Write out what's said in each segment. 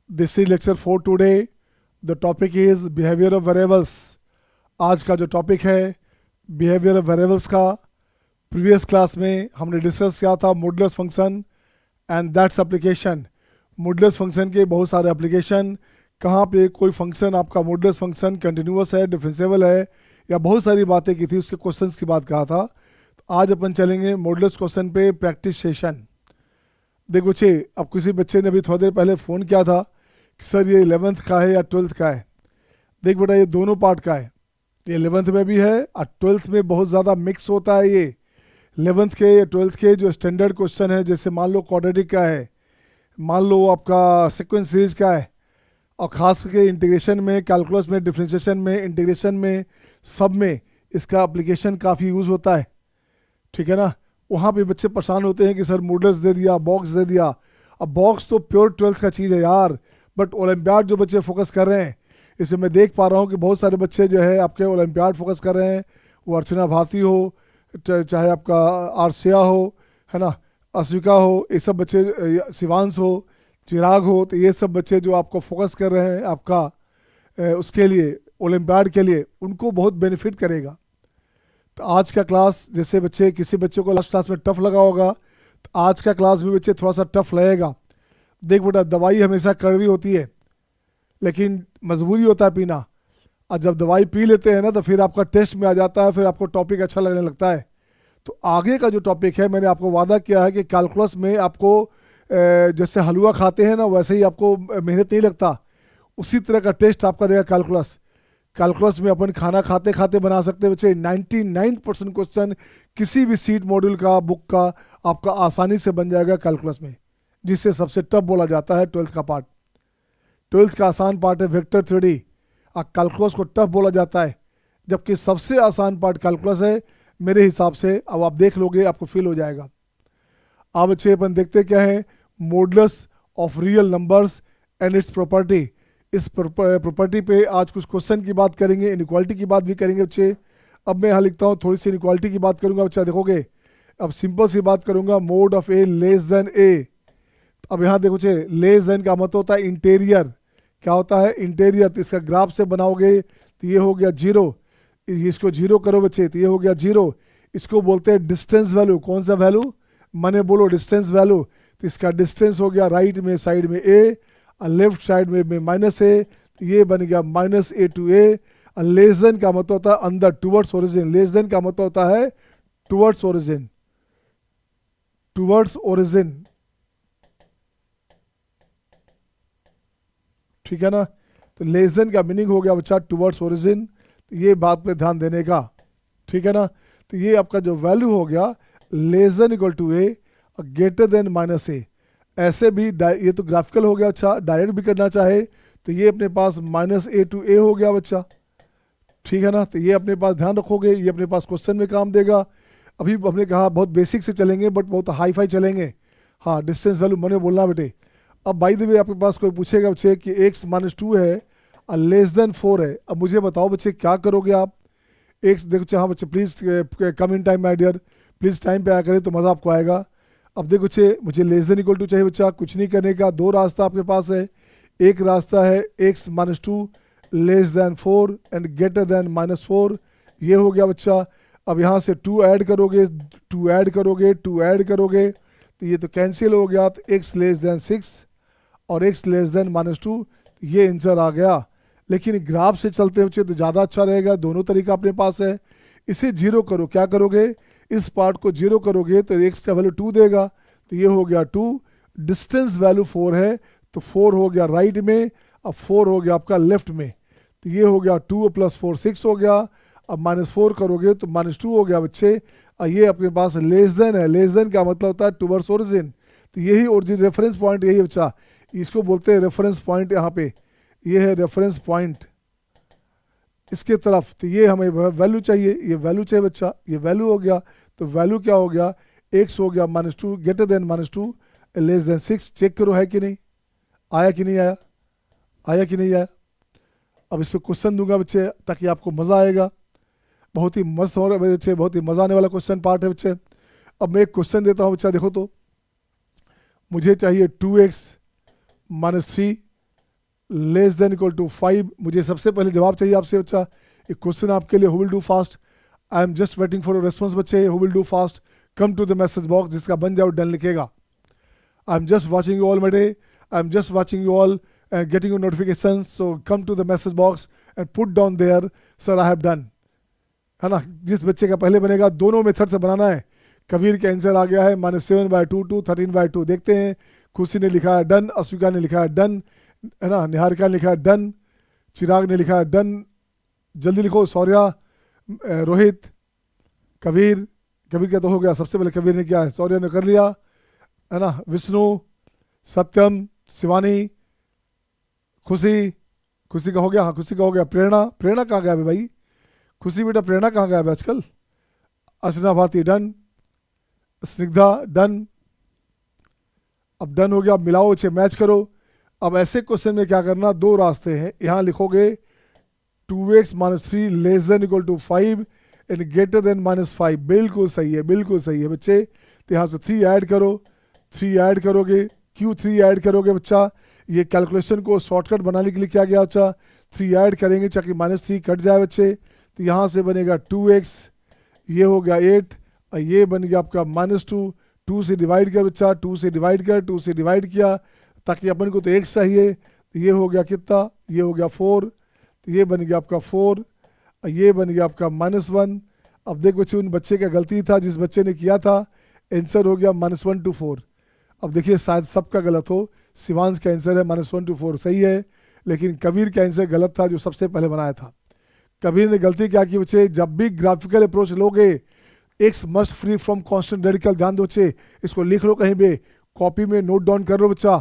This is lecture 4 today. The topic is behaviour of variables. आज का जो topic है बिहेवियर ऑफ वेरिएबल्स का, प्रीवियस क्लास में हमने डिस्कस किया था modulus function and that's application. Modulus function के बहुत सारे एप्लीकेशन, कहाँ पे कोई फंक्शन आपका मॉडुलस फंक्शन कंटिन्यूअस है, डिफरेंशिएबल है, या बहुत सारी बातें की थी, उसके क्वेश्चंस की बात कहा था. तो आज अपन चलेंगे मॉडुलस क्वेश्चन पे प्रैक्टिस सेशन. देखो बच्चे, अब किसी बच्चे ने अभी थोड़ी देर पहले फ़ोन किया था कि सर ये 11th का है या 12th का है. देख बेटा, ये दोनों पार्ट का है. ये 11th में भी है और 12th में बहुत ज़्यादा मिक्स होता है. ये 11th के या 12th के जो स्टैंडर्ड क्वेश्चन है, जैसे मान लो क्वाड्रेटिक का है, मान लो आपका सीक्वेंस सीरीज का है, और ख़ास करके इंटीग्रेशन में, कैलकुलस में, डिफरेंशिएशन में, इंटीग्रेशन में, सब में इसका एप्लीकेशन काफ़ी यूज़ होता है. ठीक है ना. वहाँ पे बच्चे परेशान होते हैं कि सर मॉडल्स दे दिया, बॉक्स दे दिया. अब बॉक्स तो प्योर 12th का चीज़ है यार, बट ओलंपियाड जो बच्चे फोकस कर रहे हैं, इसमें मैं देख पा रहा हूँ कि बहुत सारे बच्चे जो है आपके ओलंपियाड फोकस कर रहे हैं. वो अर्चना भारती हो, चाहे आपका आरसिया हो, है ना, अश्विका हो, ये सब बच्चे, शिवांश हो, चिराग हो, तो ये सब बच्चे जो आपको फोकस कर रहे हैं आपका उसके लिए, ओलंपियाड के लिए, उनको बहुत बेनिफिट करेगा. तो आज का क्लास, जैसे बच्चे, किसी बच्चे को लास्ट क्लास में टफ लगा होगा, तो आज का क्लास भी बच्चे थोड़ा सा टफ लगेगा. देख बेटा, दवाई हमेशा कड़वी होती है, लेकिन मजबूरी होता है पीना. और जब दवाई पी लेते हैं ना, तो फिर आपका टेस्ट में आ जाता है, फिर आपको टॉपिक अच्छा लगने लगता है. तो आगे का जो टॉपिक है, मैंने आपको वादा किया है कि कैलकुलस में आपको जैसे हलवा खाते हैं ना, वैसे ही आपको मेहनत नहीं लगता, उसी तरह का टेस्ट आपका देगा कैलकुलस. कैलकुलस में अपन खाना खाते खाते बना सकते हैं बच्चे. 99% क्वेश्चन किसी भी सीट मॉड्यूल का, बुक का, आपका आसानी से बन जाएगा कैलकुलस में, जिससे सबसे टफ बोला जाता है 12th का पार्ट. 12th का आसान पार्ट है वेक्टर थ्योरी, और कैलकुलस को टफ बोला जाता है, जबकि सबसे आसान पार्ट कैलकुलस है मेरे हिसाब से. अब आप देख लोगे, आपको फील हो जाएगा. अब बच्चे अपन देखते क्या है, modulus of real numbers and it's property. इस प्रॉपर्टी पे आज कुछ क्वेश्चन की बात करेंगे, इनइक्वालिटी की बात भी करेंगे बच्चे. अब मैं यहाँ लिखता हूँ, थोड़ी सी इनइक्वालिटी की बात करूँगा बच्चा, देखोगे. अब सिंपल सी बात करूँगा, mod of A less than A. अब यहाँ देखो बच्चे, लेस देन का मतलब होता है इंटीरियर. क्या होता है? इंटीरियर. तो इसका ग्राफ से बनाओगे तो ये हो गया 0, इसको 0 करो बच्चे तो ये हो गया 0. इसको बोलते हैं डिस्टेंस वैल्यू. कौन सा वैल्यू? मैंने बोलो डिस्टेंस वैल्यू. तो इसका डिस्टेंस हो गया राइट में साइड में ए, और लेफ्ट साइड में माइनस ए, तो ये बन गया माइनस ए टू ए. और लेस देन का मतलब होता है अंदर, टुवर्ड्स ओरिजिन. लेस देन का मतलब होता है टुवर्ड्स ओरिजिन, टुवर्ड्स ओरिजिन. ठीक है ना. तो लेस देन का मीनिंग हो गया बच्चा टुवर्ड्स ओरिजिन. ये बात पे ध्यान देने का. ठीक है ना. तो ये आपका जो वैल्यू हो गया लेस देन इक्वल टू ए और ग्रेटर देन माइनस ए. ऐसे भी ये तो ग्राफिकल हो गया. अच्छा, डायरेक्ट भी करना चाहे तो ये अपने पास माइनस ए टू ए हो गया बच्चा. ठीक है ना. तो ये अपने पास ध्यान रखोगे, ये अपने पास क्वेश्चन में काम देगा. अभी हमने कहा बहुत बेसिक से चलेंगे, बट बहुत हाई फाई चलेंगे. हाँ, डिस्टेंस वैल्यू मैंने बोलना बेटे. अब बाई द वे आपके पास कोई पूछेगा बच्चे कि x माइनस 2 है और लेस देन 4 है. अब मुझे बताओ बच्चे क्या करोगे आप? x देखो, हाँ बच्चे please come in time my dear, please time पे आया करें तो मज़ा आपको आएगा. अब देखो बच्चे, मुझे लेस देन इक्वल टू चाहिए बच्चा. कुछ नहीं करने का, दो रास्ता आपके पास है. एक रास्ता है x minus 2 less than 4 and greater than minus 4. ये हो गया बच्चा. अब यहाँ से 2 ऐड करोगे, 2 ऐड करोगे, 2 ऐड करोगे, तो ये तो कैंसिल हो गया. तो x लेस देन 6 और x लेस देन माइनस 2, ये आंसर आ गया. लेकिन ग्राफ से चलते बच्चे तो ज़्यादा अच्छा रहेगा. दोनों तरीका अपने पास है. इसे 0 करो. क्या करोगे? इस पार्ट को 0 करोगे तो x का वैल्यू 2 देगा. तो ये हो गया 2. डिस्टेंस वैल्यू 4 है, तो 4 हो गया राइट में, अब 4 हो गया आपका लेफ्ट में. तो ये हो गया 2 प्लस 4 6 हो गया. अब माइनस 4 करोगे तो माइनस 2 हो गया बच्चे. और ये अपने पास लेस देन है. लेस देन का मतलब होता है टुवर्ड्स ओरिजिन. तो यही ओरिजिन रेफरेंस पॉइंट यही बच्चा, इसको बोलते हैं रेफरेंस पॉइंट. यहाँ पे ये है रेफरेंस पॉइंट इसके तरफ. तो ये हमें वैल्यू चाहिए, ये वैल्यू चाहिए बच्चा. ये वैल्यू हो गया. तो वैल्यू क्या हो गया? x हो गया minus 2 greater than minus 2 less than 6. Check करो है कि नहीं, आया कि नहीं आया, आया कि नहीं आया. अब इस पर क्वेश्चन दूंगा बच्चे ताकि आपको मज़ा आएगा. बहुत ही मस्त हो रहा है बच्चे, बहुत ही मज़ा आने वाला क्वेश्चन पार्ट है बच्चे. अब मैं एक क्वेश्चन देता हूँ बच्चा, देखो तो. मुझे चाहिए 2x minus 3 less than equal to 5। मुझे सबसे पहले जवाब चाहिए आपसे बच्चा। एक क्वेश्चन आपके लिए, who will do fast. I am just waiting for response बच्चे। Who will do fast, come to the message box, जिसका बन जाए डन लिखेगा। I am just watching you all मेडे, I am just watching you all and getting your notifications, so come to the message box and put down there, sir I have done, है ना। जिस बच्चे का पहले बनेगा, दोनों मेथड से बनाना है। कबीर का आंसर आ गया है -7/2 to 13/2। देखते हैं, खुशी ने लिखा है डन, अश्विका ने लिखा है डन, है ना, निहारिका ने लिखा है डन, चिराग ने लिखा है डन। जल्दी लिखो, सौर्या, रोहित, कबीर। कबीर का तो हो गया, सबसे पहले कबीर ने किया है, सौर्या ने कर लिया, है ना। विष्णु, सत्यम, शिवानी, खुशी का हो गया, हाँ खुशी का हो गया। प्रेरणा कहाँ गया भाई? खुशी बेटा प्रेरणा कहाँ गया आजकल? अर्चना भारती डन, स्निग्धा डन। अब डन हो गया, अब मिलाओ इसे, मैच करो। अब ऐसे क्वेश्चन में क्या करना, दो रास्ते हैं। यहाँ लिखोगे 2x - 3 less than equal to 5 and greater than -5। बिल्कुल सही है, बिल्कुल सही है बच्चे। तो यहाँ से 3 ऐड करो, 3 ऐड करोगे। क्यों 3 ऐड करोगे बच्चा? ये कैलकुलेशन को शॉर्टकट बनाने के लिए क्या गया बच्चा, 3 ऐड करेंगे ताकि -3 कट जाए बच्चे। तो यहाँ से बनेगा 2x, ये हो गया 8, और ये बन गया आपका -2। 2 से डिवाइड कर बच्चा, 2 से डिवाइड कर, 2 से डिवाइड किया, ताकि अपन को तो x चाहिए। तो ये हो गया कितना, ये हो गया 4, तो ये बन गया आपका 4, और ये बन गया आपका -1। अब देख बच्चे, उन बच्चे का गलती था जिस बच्चे ने किया था, आंसर हो गया -1 to 4। अब देखिए शायद सबका गलत हो, शिवांश का आंसर है -1 to 4 सही है, लेकिन कबीर का आंसर गलत था जो सबसे पहले बनाया था। कबीर ने गलती क्या की बच्चे, जब भी ग्राफिकल अप्रोच लोगे, x must free from constant radical. ध्यान दो बच्चे, इसको लिख लो कहीं भी, कॉपी में नोट डाउन कर लो बच्चा,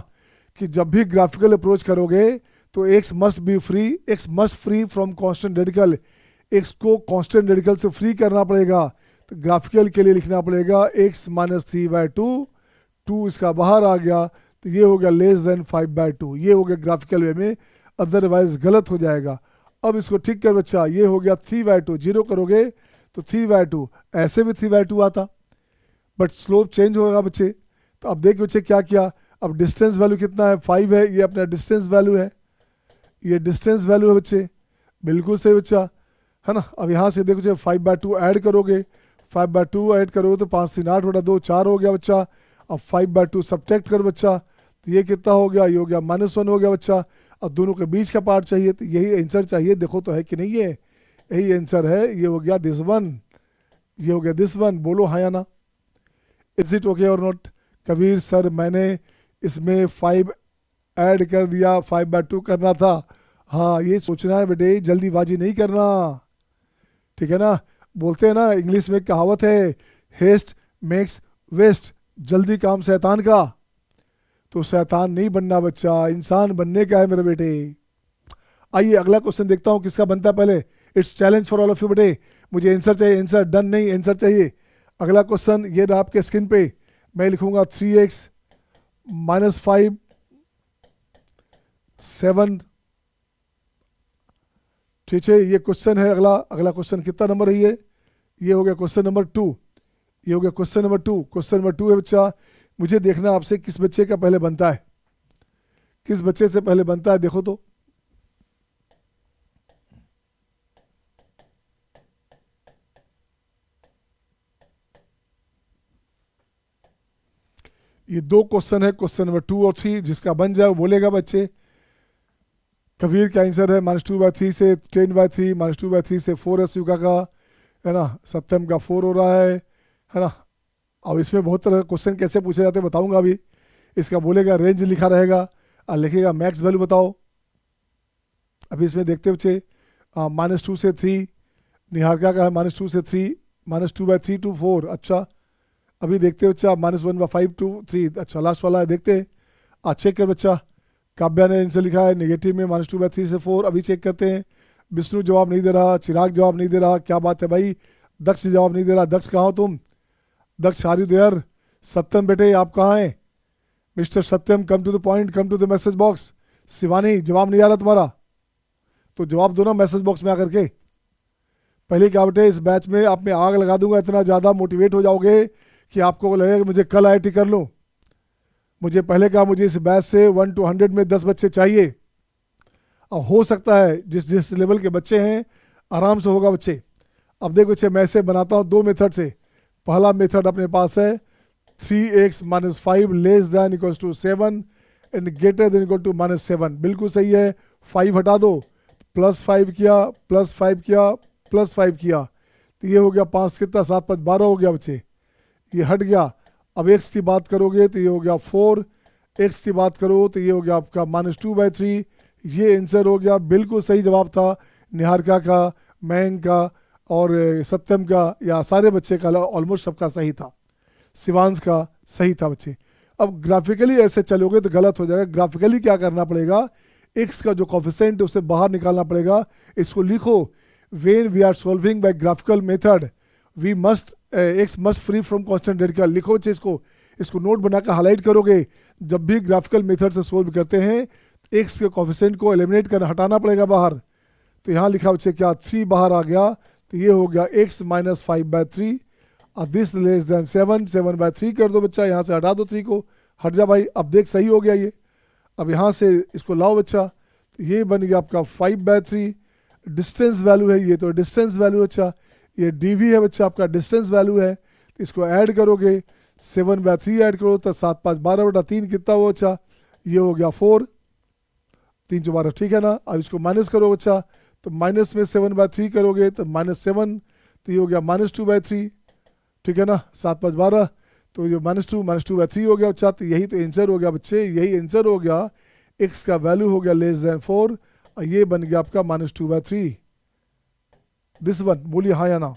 कि जब भी ग्राफिकल अप्रोच करोगे तो x must be free, x must free from constant radical. X को कांस्टेंट रेडिकल से फ्री करना पड़ेगा। तो ग्राफिकल के लिए लिखना पड़ेगा x - 3/2, 2 इसका बाहर आ गया, तो ये हो गया लेस देन 5/2। ये हो गया ग्राफिकल वे में, अदरवाइज गलत हो जाएगा। अब इसको ठीक कर बच्चा, ये हो गया 3/2। 0 करोगे तो 3/2, ऐसे भी 3/2 आता, बट स्लोप चेंज होगा बच्चे। तो अब देख बच्चे क्या किया, अब डिस्टेंस वैल्यू कितना है, 5 है, ये अपना डिस्टेंस वैल्यू है, ये डिस्टेंस वैल्यू है बच्चे। बिल्कुल सही बच्चा, है ना। अब यहाँ से देखो बच्चे 5/2 ऐड करोगे, 5/2 ऐड करोगे तो 5 3 8 बटा 2 4 हो गया बच्चा। अब 5/2 सब्ट्रैक्ट कर बच्चा, तो ये कितना हो गया, ये हो गया -1 हो गया बच्चा। अब दोनों के बीच का पार्ट चाहिए, तो यही आंसर चाहिए। देखो तो है कि नहीं, ये यही आंसर है। ये हो गया दिस वन, ये हो गया दिस वन। बोलो हाँ या ना, इज इट ओके और नॉट? कबीर सर मैंने इसमें 5 ऐड कर दिया, 5/2 करना था। हाँ ये सोचना है बेटे, जल्दीबाजी नहीं करना, ठीक है ना। बोलते हैं ना इंग्लिश में कहावत है, हेस्ट मेक्स वेस्ट। जल्दी काम शैतान का, तो शैतान नहीं बनना बच्चा, इंसान बनने का है मेरे बेटे। आइए अगला क्वेश्चन देखता हूँ किसका बनता है पहले। It's challenge for all of you बेटे, मुझे आंसर चाहिए, आंसर डन नहीं, आंसर चाहिए। अगला क्वेश्चन ये रहा आपके स्क्रीन पे, मैं लिखूंगा 3x - 5 7, ठीक है। ये क्वेश्चन है अगला क्वेश्चन कितना नंबर है ये हो गया क्वेश्चन नंबर 2, ये हो गया क्वेश्चन नंबर 2। क्वेश्चन नंबर 2 है बच्चा, मुझे देखना आपसे किस बच्चे का पहले बनता है, किस बच्चे से पहले बनता है, देखो तो। ये 2 क्वेश्चन है, क्वेश्चन नंबर 2 और 3, जिसका बन जाए वो बोलेगा बच्चे। कबीर का आंसर है -2/3 से 10/3, -2/3 से 4 है शिवका का, है ना। सत्यम का 4 हो रहा है ना। अब इसमें बहुत तरह के क्वेश्चन कैसे पूछे जाते हैं बताऊंगा अभी। इसका बोलेगा रेंज लिखा रहेगा और लिखेगा मैक्स वैल्यू बताओ। अभी इसमें देखते बच्चे, -2 से 3, निहारिका का है -2 से 3, -2/3 to 4। अच्छा अभी देखते बच्चा, -1/5 to 3। अच्छा लास्ट वाला है, देखते हैं। चेक कर बच्चा, काव्या ने आंसर लिखा है नेगेटिव में -2/3 से 4। अभी चेक करते हैं। विष्णु जवाब नहीं दे रहा, चिराग जवाब नहीं दे रहा, क्या बात है भाई। दक्ष जवाब नहीं दे रहा, दक्ष कहाँ हो तुम? Daksh are you there? Satyam बेटे आप कहाँ हैं? Mister Satyam come to the point, come to the message box. Shivani जवाब नहीं आ रहा तुम्हारा, तो जवाब दो ना मैसेज बॉक्स में आकर के। पहले क्या बेटे, इस बैच में आप में आग लगा दूंगा, इतना ज़्यादा मोटिवेट हो जाओगे कि आपको लगेगा कि मुझे कल IIT कर लूँ। मुझे पहले कहा मुझे इस बैच से 1 to 100 में 10 बच्चे चाहिए, अब हो सकता है जिस जिस लेवल के बच्चे हैं आराम से होगा बच्चे। अब देखो बच्चे मैं इसे बनाता हूँ दो मेथड से। पहला मेथड अपने पास है 3x minus 5 less than equals to 7 and greater than equal to -7। बिल्कुल सही है। 5 हटा दो, +5 किया, +5 किया, +5 किया, तो ये हो गया 5 कितना 7 5 12 हो गया बच्चे, ये हट गया। अब x की बात करोगे तो ये हो गया 4, x की बात करो तो ये हो गया आपका -2/3। ये आंसर हो गया। बिल्कुल सही जवाब था निहारिका का, मयंक का और सत्यम का, या सारे बच्चे का ऑलमोस्ट सबका सही था। शिवांश का सही था बच्चे। अब ग्राफिकली ऐसे चलोगे तो गलत हो जाएगा। ग्राफिकली क्या करना पड़ेगा, x का जो कोफिशिएंट है उसे बाहर निकालना पड़ेगा। इसको लिखो, when we are solving by graphical method we must x must free from constant radical. लिखो बच्चे इसको नोट बनाकर हाईलाइट करोगे। जब भी ग्राफिकल मेथड से सोल्व करते हैं x के कोफिशिएंट को एलिमिनेट कर हटाना पड़ेगा बाहर। तो यहाँ लिखा बच्चे क्या 3 बाहर आ गया, तो ये हो गया x - 5/3 और दिस लेस देन 7, 7/3 कर दो बच्चा, यहाँ से हटा दो 3 को, हट जा भाई। अब देख सही हो गया ये। अब यहाँ से इसको लाओ बच्चा, तो ये बन गया आपका 5/3। डिस्टेंस वैल्यू है ये, तो डिस्टेंस वैल्यू अच्छा, ये dv है बच्चा आपका डिस्टेंस वैल्यू है। तो इसको ऐड करोगे 7/3 ऐड करो तो 7 5 12/3 कितना हो अच्छा, ये हो गया 4, 3 4 12, ठीक है ना। अब इसको माइनस करो बच्चा, तो माइनस में 7/3 करोगे तो -7, तो ये हो गया -2/3, ठीक है ना। 7 5 12, तो ये -2/3 हो गया बच्चा। तो यही तो आंसर हो गया बच्चे, यही आंसर हो गया। x का वैल्यू हो गया लेस देन 4 और ये बन गया आपका -2/3। दिस वन बोलिए हाँ या ना।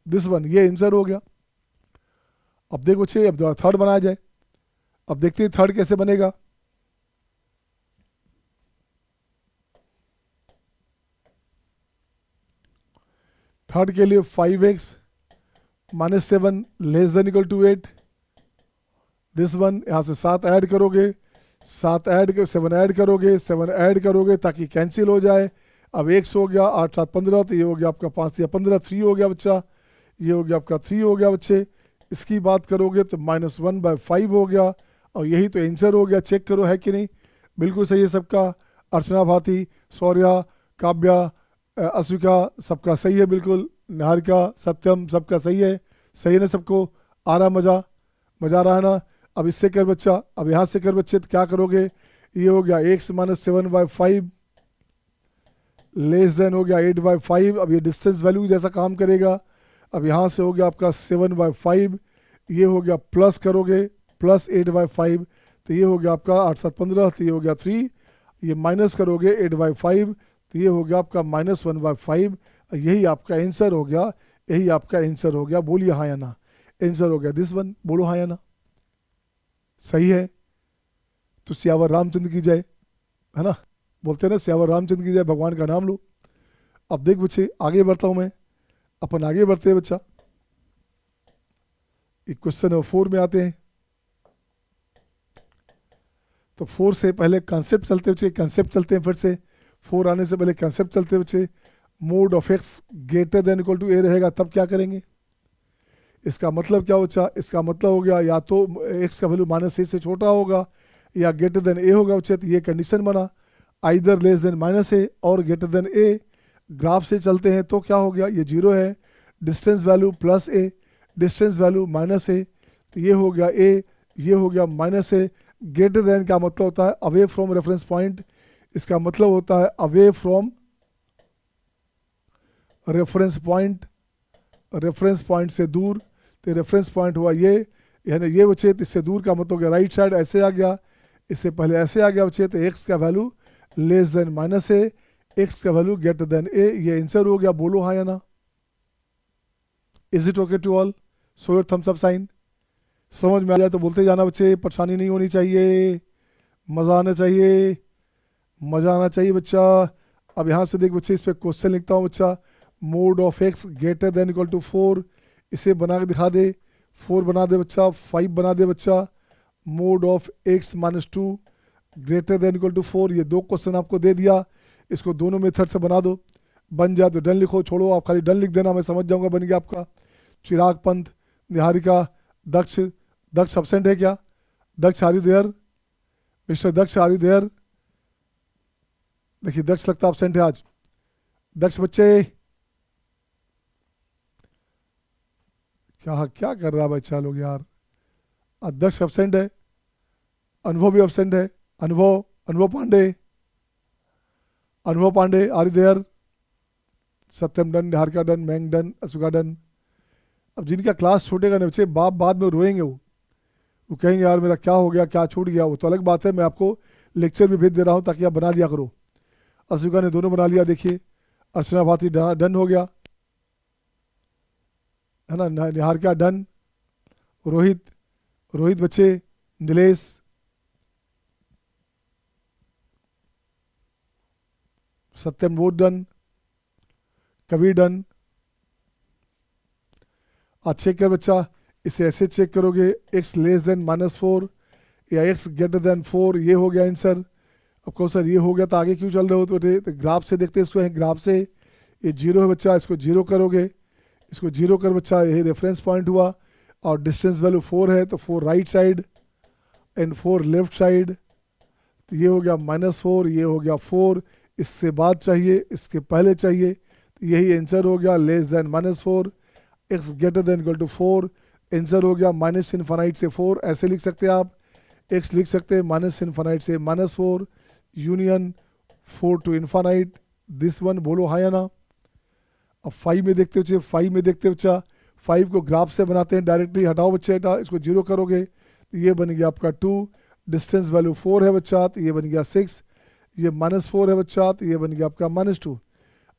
दिस वन, ये आंसर हो गया। अब देखो बच्चे, अब थर्ड बनाया जाए। अब देखते हैं थर्ड कैसे बनेगा। थर्ड के लिए 5x - 7 less than equal to 8। This one, यहाँ से 7 ऐड करोगे, 7 ऐड कर 7 ऐड करोगे, 7 ऐड करोगे ताकि कैंसिल हो जाए। अब x हो गया 8 7 15, तो ये हो गया आपका 5 या 15, 3 हो गया बच्चा। ये हो गया आपका 3 हो गया बच्चे। इसकी बात करोगे तो -1/5 हो गया और यही तो आंसर हो गया। चेक करो है कि नहीं, बिल्कुल सही है सबका। अर्चना भारती, शौर्या, काव्या, अश्विका सबका सही है बिल्कुल। निहारिका, सत्यम सबका सही है। सही है ना सबको, आ रहा मज़ा, मज़ा आ रहा है ना। अब इससे कर बच्चा, अब यहाँ से कर बच्चे, तो क्या करोगे, ये हो गया x - 7/5 लेस देन हो गया 8/5। अब ये डिस्टेंस वैल्यू जैसा काम करेगा। अब यहाँ से हो गया आपका 7/5, ये हो गया प्लस करोगे +8/5, तो ये हो गया आपका 8 7 15, तो ये हो गया 3। ये माइनस करोगे 8/5, तो ये हो गया आपका -1/5। यही आपका आंसर हो गया, यही आपका आंसर हो गया। बोलिए हाँ या ना। आंसर हो गया दिस वन, बोलो हाँ या ना। सही है तो सियावर रामचंद्र की जय, है ना। बोलते हैं ना सियावर रामचंद्र की जय, भगवान का नाम लो। अब देख बच्चे आगे बढ़ता हूँ मैं, अपन आगे बढ़ते हैं बच्चा। एक क्वेश्चन नंबर 4 में आते हैं। तो 4 से पहले कंसेप्ट चलते बच्चे, कंसेप्ट चलते हैं फिर से। 4 आने से पहले कंसेप्ट चलते बच्चे। Mod of x greater than equal to A रहेगा तब क्या करेंगे। इसका मतलब क्या बच्चा, इसका मतलब हो गया या तो एक्स का वैल्यू -a से छोटा होगा या ग्रेटर देन ए होगा बच्चे। तो ये कंडीशन बना, आइदर लेस देन -a और ग्रेटर देन ए। ग्राफ से चलते हैं तो क्या हो गया, ये 0 है। Distance value +a, distance value -a, तो ये हो गया a, ये हो गया -a। ग्रेटर देन का मतलब होता है अवे फ्रॉम रेफरेंस पॉइंट, इसका मतलब होता है away from reference point, reference point से दूर। तो रेफरेंस पॉइंट हुआ ये, यानी ये बच्चे, इससे दूर का मतलब हो राइट साइड ऐसे आ गया, इससे पहले ऐसे आ गया बच्चे। तो एक्स का value less than -a, x का वैल्यू ग्रेटर देन ए, ये आंसर हो गया। बोलो हाँ या ना। Is it okay to all, show your thumbs up sign. समझ में आ जाए तो बोलते जाना बच्चे, परेशानी नहीं होनी चाहिए, मज़ा आना चाहिए, मज़ा आना चाहिए बच्चा। अब यहाँ से देख बच्चे, इस पर क्वेश्चन लिखता हूँ बच्चा। Mod of x greater than equal to 4, इसे बना के दिखा दे। 4 बना दे बच्चा, 5 बना दे बच्चा। Mod of x - 2 greater than equal to 4, ये 2 क्वेश्चन आपको दे दिया। इसको दोनों मेथड से बना दो, बन जाए तो डन लिखो, छोड़ो आप खाली डन लिख देना, मैं समझ जाऊंगा बन गया आपका। चिराग पंत, निहारिका, दक्ष, दक्ष एब्सेंट है क्या? Daksh are you there? Mister Daksh are you there? देखिए दक्ष लगता एब्सेंट है आज। दक्ष बच्चे, क्या क्या कर रहा है बच्चा लोग यार? आज दक्ष एब्सेंट है। अनुभव भी एब्सेंट है। अनुभव, Anubhav Pandey, Anubhav Pandey are you there? Satyam done, Niharika done, मैंग डन, अशोका डन। अब जिनका क्लास छूटेगा ना बच्चे, बाप बाद में रोएंगे, वो कहेंगे यार मेरा क्या हो गया, क्या छूट गया। वो तो अलग बात है, मैं आपको लेक्चर भी भेज दे रहा हूँ ताकि आप बना लिया करो। अशोका ने दोनों बना लिया, देखिए। अर्चना भारती डन हो गया है ना। निहारिका डन। रोहित, रोहित बच्चे, नीलेश, सत्यम वो डन, कबीर डन। आज चेक कर बच्चा, इसे ऐसे चेक करोगे, x लेस देन -4 या x ग्रेटर देन 4, ये हो गया आंसर। अब कहो सर ये हो गया तो आगे क्यों चल रहे हो? तो ग्राफ से देखते इसको, है ग्राफ से। ये जीरो है बच्चा, इसको जीरो करोगे, इसको जीरो कर बच्चा, ये रेफरेंस पॉइंट हुआ। और डिस्टेंस वैल्यू 4 है, तो 4 right side and 4 left side. तो ये हो गया -4, ये हो गया 4। इससे बाद चाहिए, इसके पहले चाहिए, तो यही आंसर हो गया, less than -4, x greater than equal to 4। Answer हो गया माइनस इनफाइनाइट से 4। ऐसे लिख सकते हैं आप, x लिख सकते हैं माइनस इनफाइनाइट से -4 union 4 to infinite. This one बोलो हाँ या ना। अब 5 में देखते बच्चे, 5 में देखते बच्चा, 5 को ग्राफ से बनाते हैं डायरेक्टली। हटाओ बच्चे, हटा, इसको जीरो करोगे तो ये बन गया आपका 2। डिस्टेंस वैल्यू 4 है बच्चा, तो ये बन गया 6। ये -4 है बच्चा, तो ये बन गया आपका -2।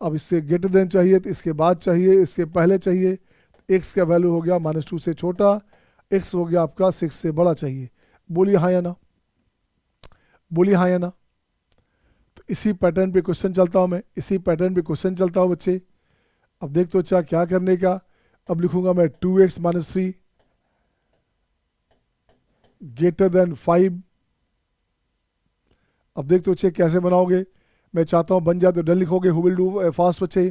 अब इससे ग्रेटर देन चाहिए, तो इसके बाद चाहिए, इसके पहले चाहिए। x का वैल्यू हो गया -2 से छोटा, x हो गया आपका 6 से बड़ा चाहिए। बोलिए हाँ या ना, बोलिए हाँ या ना। तो इसी पैटर्न पे क्वेश्चन चलता हूँ मैं, इसी पैटर्न पे क्वेश्चन चलता हूँ बच्चे। अब देख तो अच्छा क्या करने का। अब लिखूंगा मैं 2x - 3 ग्रेटर देन 5। अब देख तो अच्छे कैसे बनाओगे। मैं चाहता हूँ बन जाए तो डन लिखोगे। हु विल डू फास्ट बच्चे,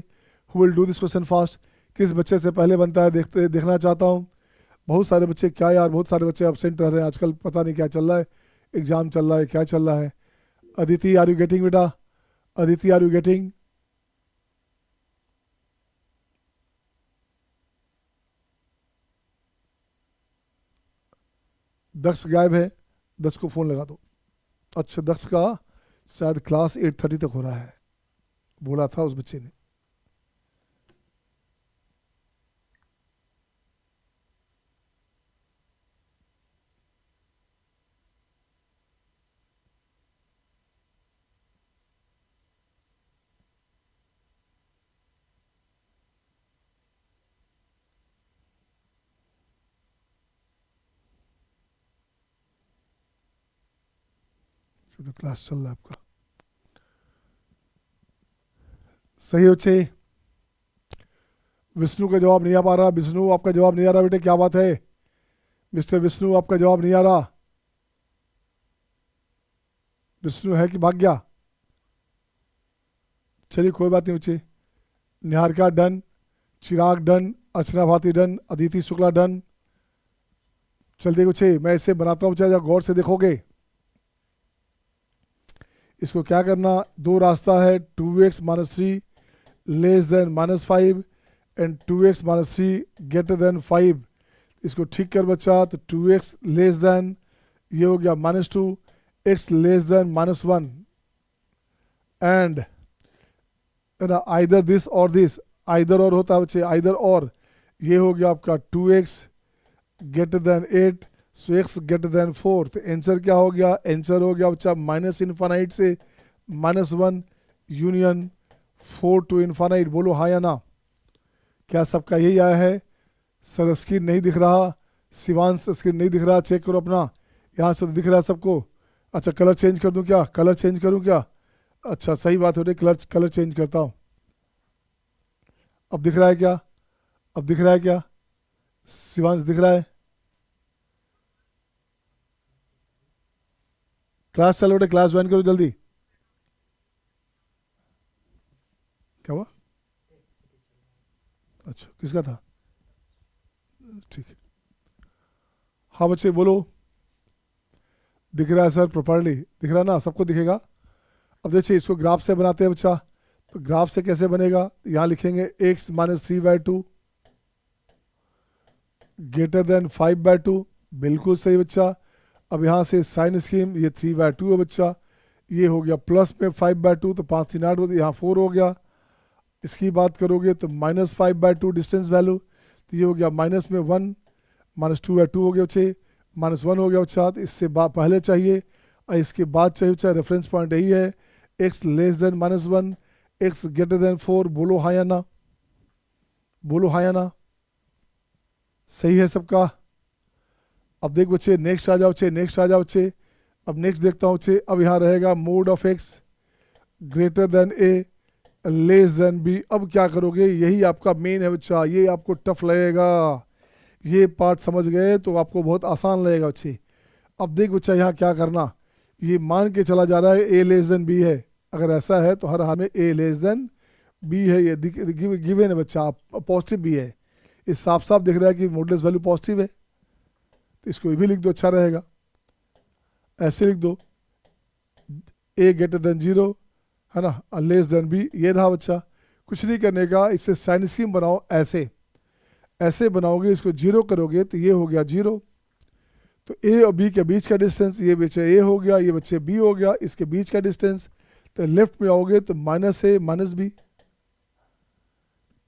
who will do this question fast. किस बच्चे से पहले बनता है देखना चाहता हूँ। बहुत सारे बच्चे, क्या यार बहुत सारे बच्चे एब्सेंट रह रहे हैं आजकल, पता नहीं क्या चल रहा है, एग्जाम चल रहा है, क्या चल रहा है। अदिति आर यू गेटिंग बेटा? Aditi are you getting? Daksh गायब है, दक्ष को फ़ोन लगा दो। अच्छा दक्ष का शायद क्लास 8:30 तक हो रहा है, बोला था उस बच्चे ने। क्लास चल रहा है आपका, सही बच्चे। विष्णु का जवाब नहीं आ पा रहा। विष्णु आपका जवाब नहीं आ रहा बेटे, क्या बात है? मिस्टर विष्णु आपका जवाब नहीं आ रहा। विष्णु है कि भाग गया? चलिए कोई बात नहीं बच्चे। निहारिका डन, चिराग डन, अर्चना भारती डन, अदिति शुक्ला डन। चल देखो बच्चे, मैं इसे बनाता हूँ बच्चा, गौर से देखोगे। इसको क्या करना, दो रास्ता है, 2x - 3 less then -5 and 2x - 3 greater than 5। इसको ठीक कर बच्चा, तो 2x लेस देन, ये हो गया -2, x लेस देन -1 एंड ना आइदर दिस और दिस, आइदर और होता है बच्चे, आइदर और। ये हो गया आपका 2x ग्रेटर देन 8, सो x ग्रेटर देन 4। तो आंसर क्या हो गया? आंसर हो गया बच्चा माइनस इनफाइनाइट से -1 यूनियन 4 टू इनफाइनाइट। बोलो हाँ या ना। क्या सबका यही आया है? सर स्क्रीन नहीं दिख रहा, शिवांश स्क्रीन नहीं दिख रहा, चेक करो अपना, यहाँ से तो दिख रहा है सबको। अच्छा कलर चेंज कर दूँ क्या? कलर चेंज करूँ क्या? अच्छा सही बात हो रही, कलर कलर चेंज करता हूँ। अब दिख रहा है क्या? अब दिख रहा है क्या? शिवांश दिख रहा है? क्लास चलो बेटे, क्लास ज्वाइन करो जल्दी। क्या हुआ? अच्छा किसका था? ठीक है। हाँ बच्चे बोलो, दिख रहा है सर प्रॉपरली, दिख रहा है ना, सबको दिखेगा। अब देखिए इसको ग्राफ से बनाते हैं बच्चा, तो ग्राफ से कैसे बनेगा, यहाँ लिखेंगे x माइनस 3/2 ग्रेटर देन 5/2, बिल्कुल सही बच्चा। अब यहाँ से साइन स्कीम, ये 3/2 है बच्चा, ये हो गया प्लस में 5/2, तो 5 3 8 यहाँ 4 हो गया। इसकी बात करोगे तो माइनस 5/2 डिस्टेंस वैल्यू, तो ये हो गया माइनस में 1, माइनस 2/2 हो गया बच्चे, माइनस 1 हो गया बच्चा। तो इससे पहले चाहिए और इसके बाद चाहिए बच्चा, रेफरेंस पॉइंट यही है, x less than -1, x greater then 4, बोलो हाँ या ना, बोलो हाँ या ना, सही है सबका। अब देख बच्चे नेक्स्ट आ जाओ बच्चे, नेक्स्ट आ जाओ बच्चे। अब नेक्स्ट देखता हूँ बच्चे, अब यहाँ रहेगा mode of x greater then a less than b। अब क्या करोगे, यही आपका मेन है बच्चा, ये आपको टफ लगेगा, ये पार्ट समझ गए तो आपको बहुत आसान लगेगा बच्चे। अब देख बच्चा यहाँ क्या करना, ये मान के चला जा रहा है a लेस देन b है, अगर ऐसा है तो हर हाल में a लेस देन b है, ये गिवन है बच्चा, पॉजिटिव भी है, ये साफ साफ दिख रहा है कि मॉडुलस वैल्यू पॉजिटिव है, तो इसको भी लिख दो, अच्छा रहेगा, ऐसे लिख दो, a ग्रेटर देन 0 है ना, लेस देन b, ये रहा बच्चा। कुछ नहीं करने का, इससे साइन स्कीम बनाओ, ऐसे ऐसे बनाओगे, इसको 0 करोगे तो ये हो गया 0, तो a और b के बीच का डिस्टेंस, ये बच्चे a हो गया, ये बच्चे b हो गया, इसके बीच का डिस्टेंस, तो लेफ्ट में आओगे तो -a माइनस b,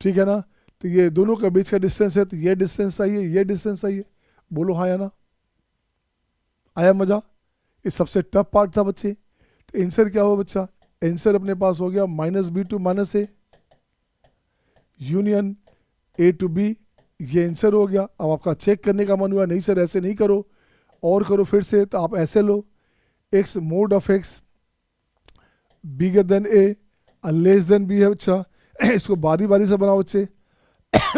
ठीक है ना। तो ये दोनों के बीच का डिस्टेंस है, तो ये डिस्टेंस चाहिए, ये डिस्टेंस चाहिए, बोलो हाँ या ना, आया मजा। ये सबसे टफ पार्ट था बच्चे। तो आंसर क्या हो बच्चा, आंसर अपने पास हो गया -b to -a union a to b, ये आंसर हो गया। अब आपका चेक करने का मन हुआ, नहीं सर ऐसे नहीं करो, और करो फिर से, तो आप ऐसे लो, x mode of x bigger than a less than b है बच्चा। इसको बारी बारी से बनाओ बच्चे,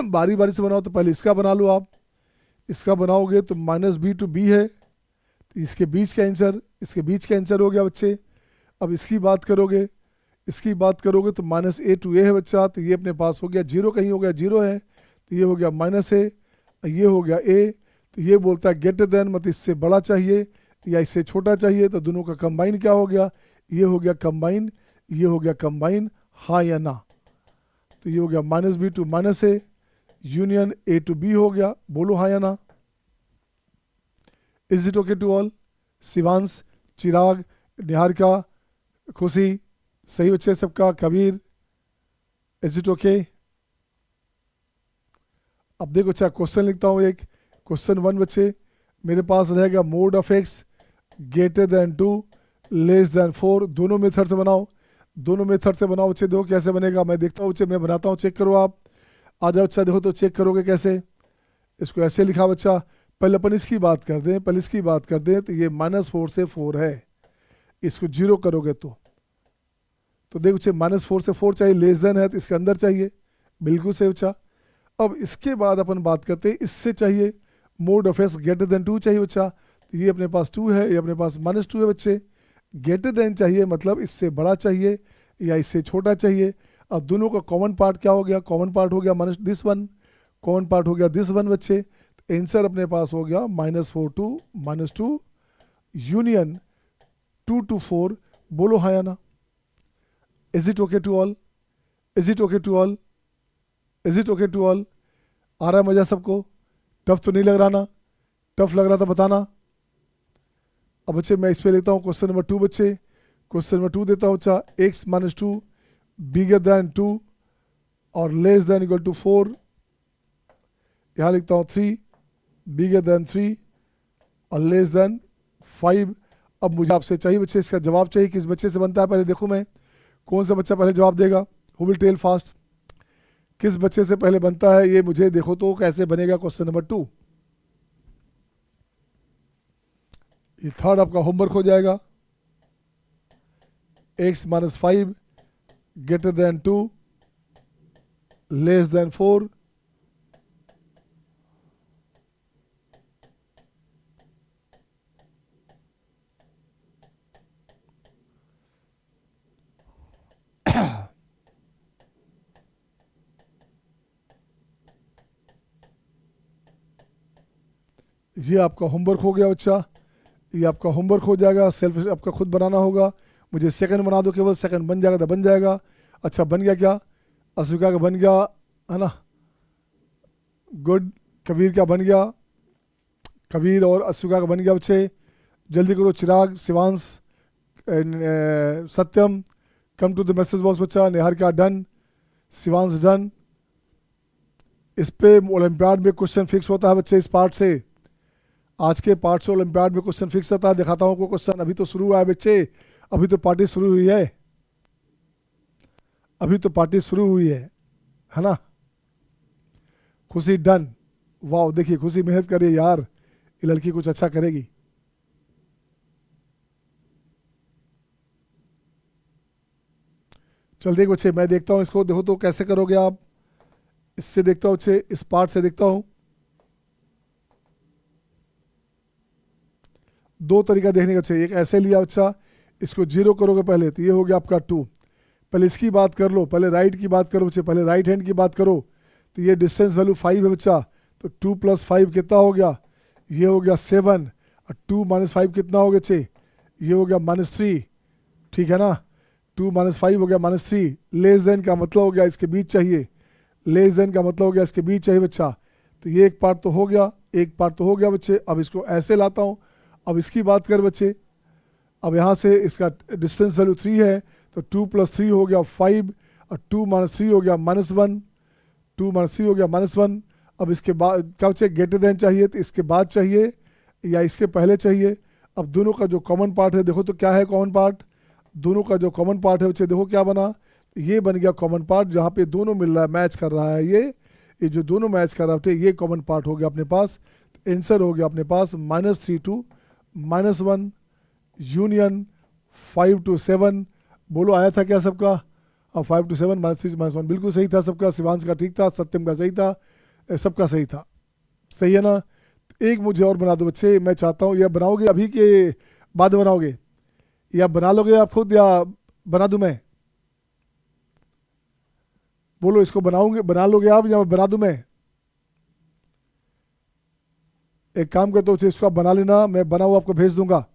बारी बारी से बनाओ, तो पहले इसका बना लो आप, इसका बनाओगे तो -b टू b है, तो इसके बीच का आंसर, इसके बीच का आंसर हो गया बच्चे। अब इसकी बात करोगे, इसकी बात करोगे तो -a टू a है बच्चा, तो ये अपने पास हो गया 0, कहीं हो गया 0 है, तो ये हो गया -a, ये हो गया a, तो ये बोलता है ग्रेटर देन, मतलब इससे बड़ा चाहिए या इससे छोटा चाहिए, तो दोनों का कंबाइन क्या हो गया, ये हो गया कंबाइन, ये हो गया कंबाइन, हाँ या ना। तो ये हो गया -b to -a union a to b हो गया, बोलो हाँ या ना। Is it okay to all, Shivansh, Chirag, Niharika, Khushi, सही बच्चे सबका, कबीर, इज इट ओके। अब देखो अच्छा क्वेश्चन लिखता हूँ एक, क्वेश्चन 1 बच्चे, मेरे पास रहेगा mode of x greater then 2 less than 4, दोनों मेथड से बनाओ, दोनों मेथड से बनाओ बच्चे, देखो कैसे बनेगा, मैं देखता हूँ बच्चे, मैं बनाता हूँ, चेक करो आप, आ जाओ अच्छा, देखो तो चेक करोगे कैसे। इसको ऐसे लिखा बच्चा, पहले अपन इसकी बात कर दें, पहले इसकी बात कर दें, तो ये -4 से 4 है, इसको 0 करोगे तो देख बच्चे -4 से 4 चाहिए, लेस देन है तो इसके अंदर चाहिए, बिल्कुल सही बच्चा। अब इसके बाद अपन बात करते हैं, इससे चाहिए mode of x greater then 2 चाहिए बच्चा, तो ये अपने पास 2 है, ये अपने पास -2 है बच्चे, ग्रेटर देन चाहिए मतलब इससे बड़ा चाहिए या इससे छोटा चाहिए। अब दोनों का कॉमन पार्ट क्या हो गया, कॉमन पार्ट हो गया दिस वन, कॉमन पार्ट हो गया दिस वन बच्चे, आंसर अपने पास हो गया -4 टू -2 यूनियन 2 to 4, बोलो हाँ या ना। Is it okay to all, is it okay to all, is it okay to all, आ रहा है मजा सबको, टफ तो नहीं लग रहा ना, टफ लग रहा था बताना। अब बच्चे मैं इस पे लेता हूँ क्वेश्चन नंबर 2 बच्चे, क्वेश्चन नंबर 2 देता हूँ अच्छा, x -2 बिगर देन 2 और लेस देन इक्वल टू 4, यहाँ लिखता हूँ 3 बिगर देन 3 और लेस देन 5। अब मुझे आपसे चाहिए बच्चे, इसका जवाब चाहिए, किस बच्चे से बनता है पहले देखो मैं, कौन सा बच्चा पहले जवाब देगा, हु विल टेल फास्ट, किस बच्चे से पहले बनता है ये मुझे देखो तो कैसे बनेगा क्वेश्चन नंबर 2। ये थर्ड आपका होमवर्क हो जाएगा, x -5 greater than 2 less than 4, ये आपका होमवर्क हो गया बच्चा, ये आपका होमवर्क हो जाएगा, सेल्फ आपका खुद बनाना होगा। मुझे सेकंड बना दो, केवल सेकंड बन जाएगा तो बन जाएगा। अच्छा बन गया क्या? अस्विका का बन गया है ना, गुड। कबीर का बन गया, कबीर और अस्विका का बन गया बच्चे। जल्दी करो, Chirag, Shivansh, Satyam, come to the message box बच्चा। Niharika done, Shivansh done. इस पे ओलंपियाड में क्वेश्चन फिक्स होता है बच्चे, इस पार्ट से, आज के पार्ट से ओलंपियाड में क्वेश्चन फिक्स होता है। दिखाता हूँ आपको क्वेश्चन, अभी तो शुरू हुआ है बच्चे, अभी तो पार्टी शुरू हुई है, अभी तो पार्टी शुरू हुई है ना। खुशी डन, वाह देखिए खुशी मेहनत कर रही है यार, ये लड़की कुछ अच्छा करेगी। चल देख बच्चे, मैं देखता हूँ इसको, देखो तो कैसे करोगे आप। इससे देखता हूँ बच्चे, इस पार्ट से देखता हूँ। दो तरीका देखने का चाहिए, एक ऐसे लिया बच्चा, इसको जीरो करोगे पहले तो ये हो गया आपका 2। पहले इसकी बात कर लो, पहले राइट की बात करो बच्चे, पहले राइट हैंड की बात करो। तो ये डिस्टेंस वैल्यू 5 है बच्चा, तो 2 + 5 कितना हो गया? ये हो गया 7, और 2 - 5 कितना हो गया बच्चे? ये हो गया -3, ठीक है ना। 2 - 5 हो गया -3। लेस देन का मतलब हो गया इसके बीच चाहिए, लेस देन का मतलब हो गया इसके बीच चाहिए बच्चा। तो ये एक पार्ट तो हो गया, एक पार्ट तो हो गया बच्चे। अब इसको ऐसे लाता हूँ, अब इसकी बात कर बच्चे। अब यहाँ से इसका डिस्टेंस वैल्यू 3 है, तो 2 + 3 हो गया 5, और 2 - 3 हो गया -1, 2 - 3 हो गया -1। अब इसके बाद क्या बच्चे? ग्रेटर देन चाहिए, तो इसके बाद चाहिए या इसके पहले चाहिए। अब दोनों का जो कॉमन पार्ट है देखो तो क्या है कॉमन पार्ट, दोनों का जो कॉमन पार्ट है बच्चे देखो क्या बना, ये बन गया कॉमन पार्ट, जहाँ पे दोनों मिल रहा है, मैच कर रहा है। ये जो दोनों मैच कर रहा है ये कॉमन पार्ट हो गया अपने पास। आंसर हो गया अपने पास -3 to -1 यूनियन 5 to 7। बोलो आया था क्या सबका? अब 5 to 7 -3 -1 बिल्कुल सही था सबका। शिवांश का ठीक था, सत्यम का सही था, सबका सही था, सही है ना। एक मुझे और बना दो बच्चे, मैं चाहता हूँ, यह बनाओगे अभी के बाद बनाओगे, या बना लोगे आप खुद, या बना दूं मैं? बोलो, इसको बनाओगे, बना लोगे आप या बना दूं मैं? एक काम करता हूँ बच्चे, इसको आप बना लेना, मैं बना हुआ आपको भेज दूंगा,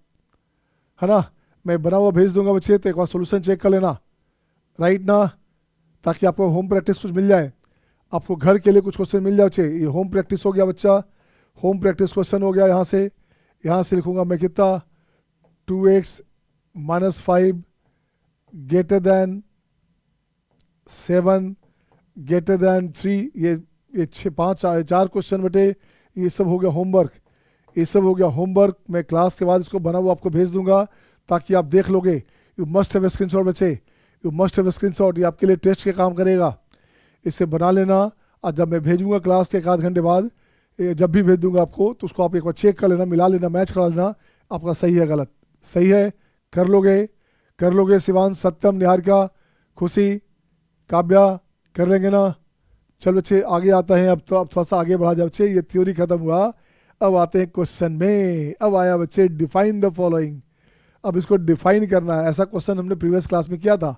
है ना। मैं बना हुआ भेज दूंगा बच्चे, तो एक बार सोल्यूशन चेक कर लेना, राइट ना, ताकि आपको होम प्रैक्टिस कुछ मिल जाए, आपको घर के लिए कुछ क्वेश्चन मिल जाए बच्चे। ये होम प्रैक्टिस हो गया बच्चा, होम प्रैक्टिस क्वेश्चन हो गया। यहाँ से लिखूंगा मैं कितना, 2x - 5 greater than 7 greater than 3। ये 4 क्वेश्चन बटे, ये सब हो गया होमवर्क, ये सब हो गया होमवर्क। मैं क्लास के बाद इसको बना हुआ आपको भेज दूंगा, ताकि आप देख लोगे। You must have a screenshot बच्चे, you must have a screenshot, ये आपके लिए टेस्ट के काम करेगा। इससे बना लेना, और जब मैं भेजूंगा क्लास के 1 घंटे बाद, जब भी भेज दूंगा आपको, तो उसको आप एक बार चेक कर लेना, मिला लेना, मैच करा लेना, आपका सही है गलत, सही है, कर लोगे, कर लोगे। शिवांश, सत्यम, निहारिका, खुशी, काव्या, कर लेंगे ना। चल बच्चे आगे आता है, अब तो अब थोड़ा सा आगे बढ़ा जाए बच्चे, ये थ्योरी खत्म हुआ, अब आते हैं क्वेश्चन में। अब आया बच्चे डिफाइन द फॉलोइंग, अब इसको डिफाइन करना है। ऐसा क्वेश्चन हमने प्रीवियस क्लास में किया था।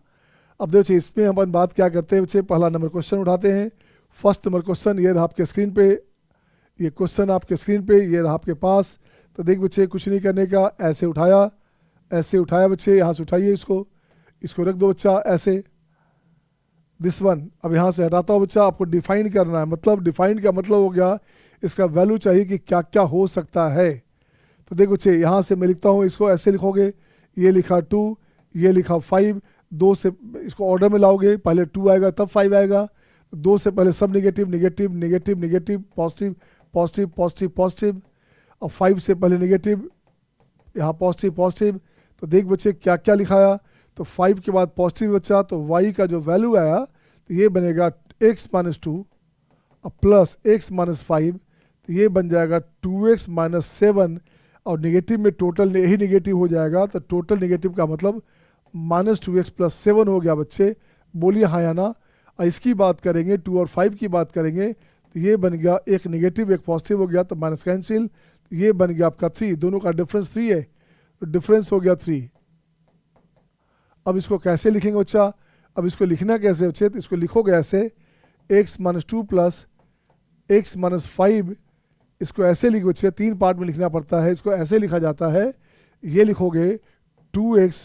अब देखो इसमें हम बात क्या करते हैं बच्चे, पहला नंबर क्वेश्चन उठाते हैं। फर्स्ट नंबर क्वेश्चन ये रहा आपके स्क्रीन पे, ये क्वेश्चन आपके स्क्रीन पे, ये रहा आपके पास। तो देख बच्चे, कुछ नहीं करने का, ऐसे उठाया, ऐसे उठाया बच्चे, यहाँ से उठाइए इसको रख दो बच्चा ऐसे, दिस वन। अब यहाँ से हटाता हूँ बच्चा, आपको डिफाइन करना है, मतलब डिफाइन का मतलब हो गया इसका वैल्यू चाहिए कि क्या क्या हो सकता है। तो देखो बच्चे, यहाँ से मैं लिखता हूँ, इसको ऐसे लिखोगे, ये लिखा 2, ये लिखा 5, 2 से इसको ऑर्डर में लाओगे, पहले 2 आएगा तब 5 आएगा, 2 से पहले सब negative negative negative negative, positive positive positive positive, और 5 से पहले नेगेटिव, यहाँ पॉजिटिव पॉजिटिव। तो देख बच्चे क्या क्या लिखाया, तो 5 के बाद पॉजिटिव बच्चा, तो y का जो वैल्यू आया तो ये बनेगा x - 2 और प्लस x - 5, तो ये बन जाएगा 2x - 7, और नेगेटिव में टोटल यही नेगेटिव हो जाएगा, तो टोटल नेगेटिव का मतलब -2x + 7 हो गया बच्चे। बोलिए हाँ या ना। और इसकी बात करेंगे 2 और 5 की बात करेंगे, तो ये बन गया एक नेगेटिव एक पॉजिटिव हो गया, तो माइनस कैंसिल, ये बन गया आपका 3, दोनों का डिफरेंस 3 है, तो डिफरेंस हो गया 3। अब इसको कैसे लिखेंगे बच्चा, अब इसको लिखना कैसे बच्चे, तो इसको लिखोगे ऐसे, x - 2 + x - 5 इसको ऐसे लिख बच्चे, 3 पार्ट में लिखना पड़ता है, इसको ऐसे लिखा जाता है, ये लिखोगे 2x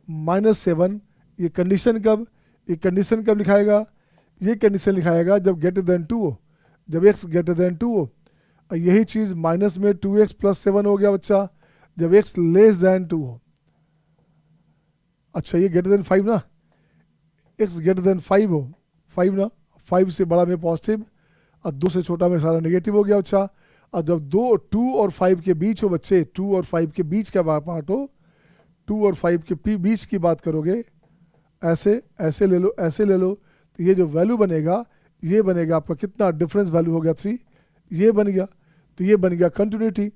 माइनस 7, ये कंडीशन कब, ये कंडीशन कब लिखाएगा, ये कंडीशन लिखाएगा जब ग्रेटर देन 2 हो, जब x ग्रेटर देन 2 हो। और यही चीज़ माइनस में 2x प्लस 7 हो गया बच्चा जब x लेस देन 2 हो। अच्छा ये ग्रेटर देन 5 ना, x ग्रेटर देन 5 हो, 5 ना, 5 से बड़ा में पॉजिटिव और 2 से छोटा में सारा नेगेटिव हो गया बच्चा। और जब 2 और 5 के बीच हो बच्चे, 2 और 5 के बीच का पार्ट हो, 2 और 5 के बीच की बात करोगे, ऐसे ऐसे ले लो, ऐसे ले लो, तो ये जो वैल्यू बनेगा ये बनेगा आपका कितना, डिफरेंस वैल्यू हो गया 3, ये बन गया, तो ये बन गया कंटिन्यूटी।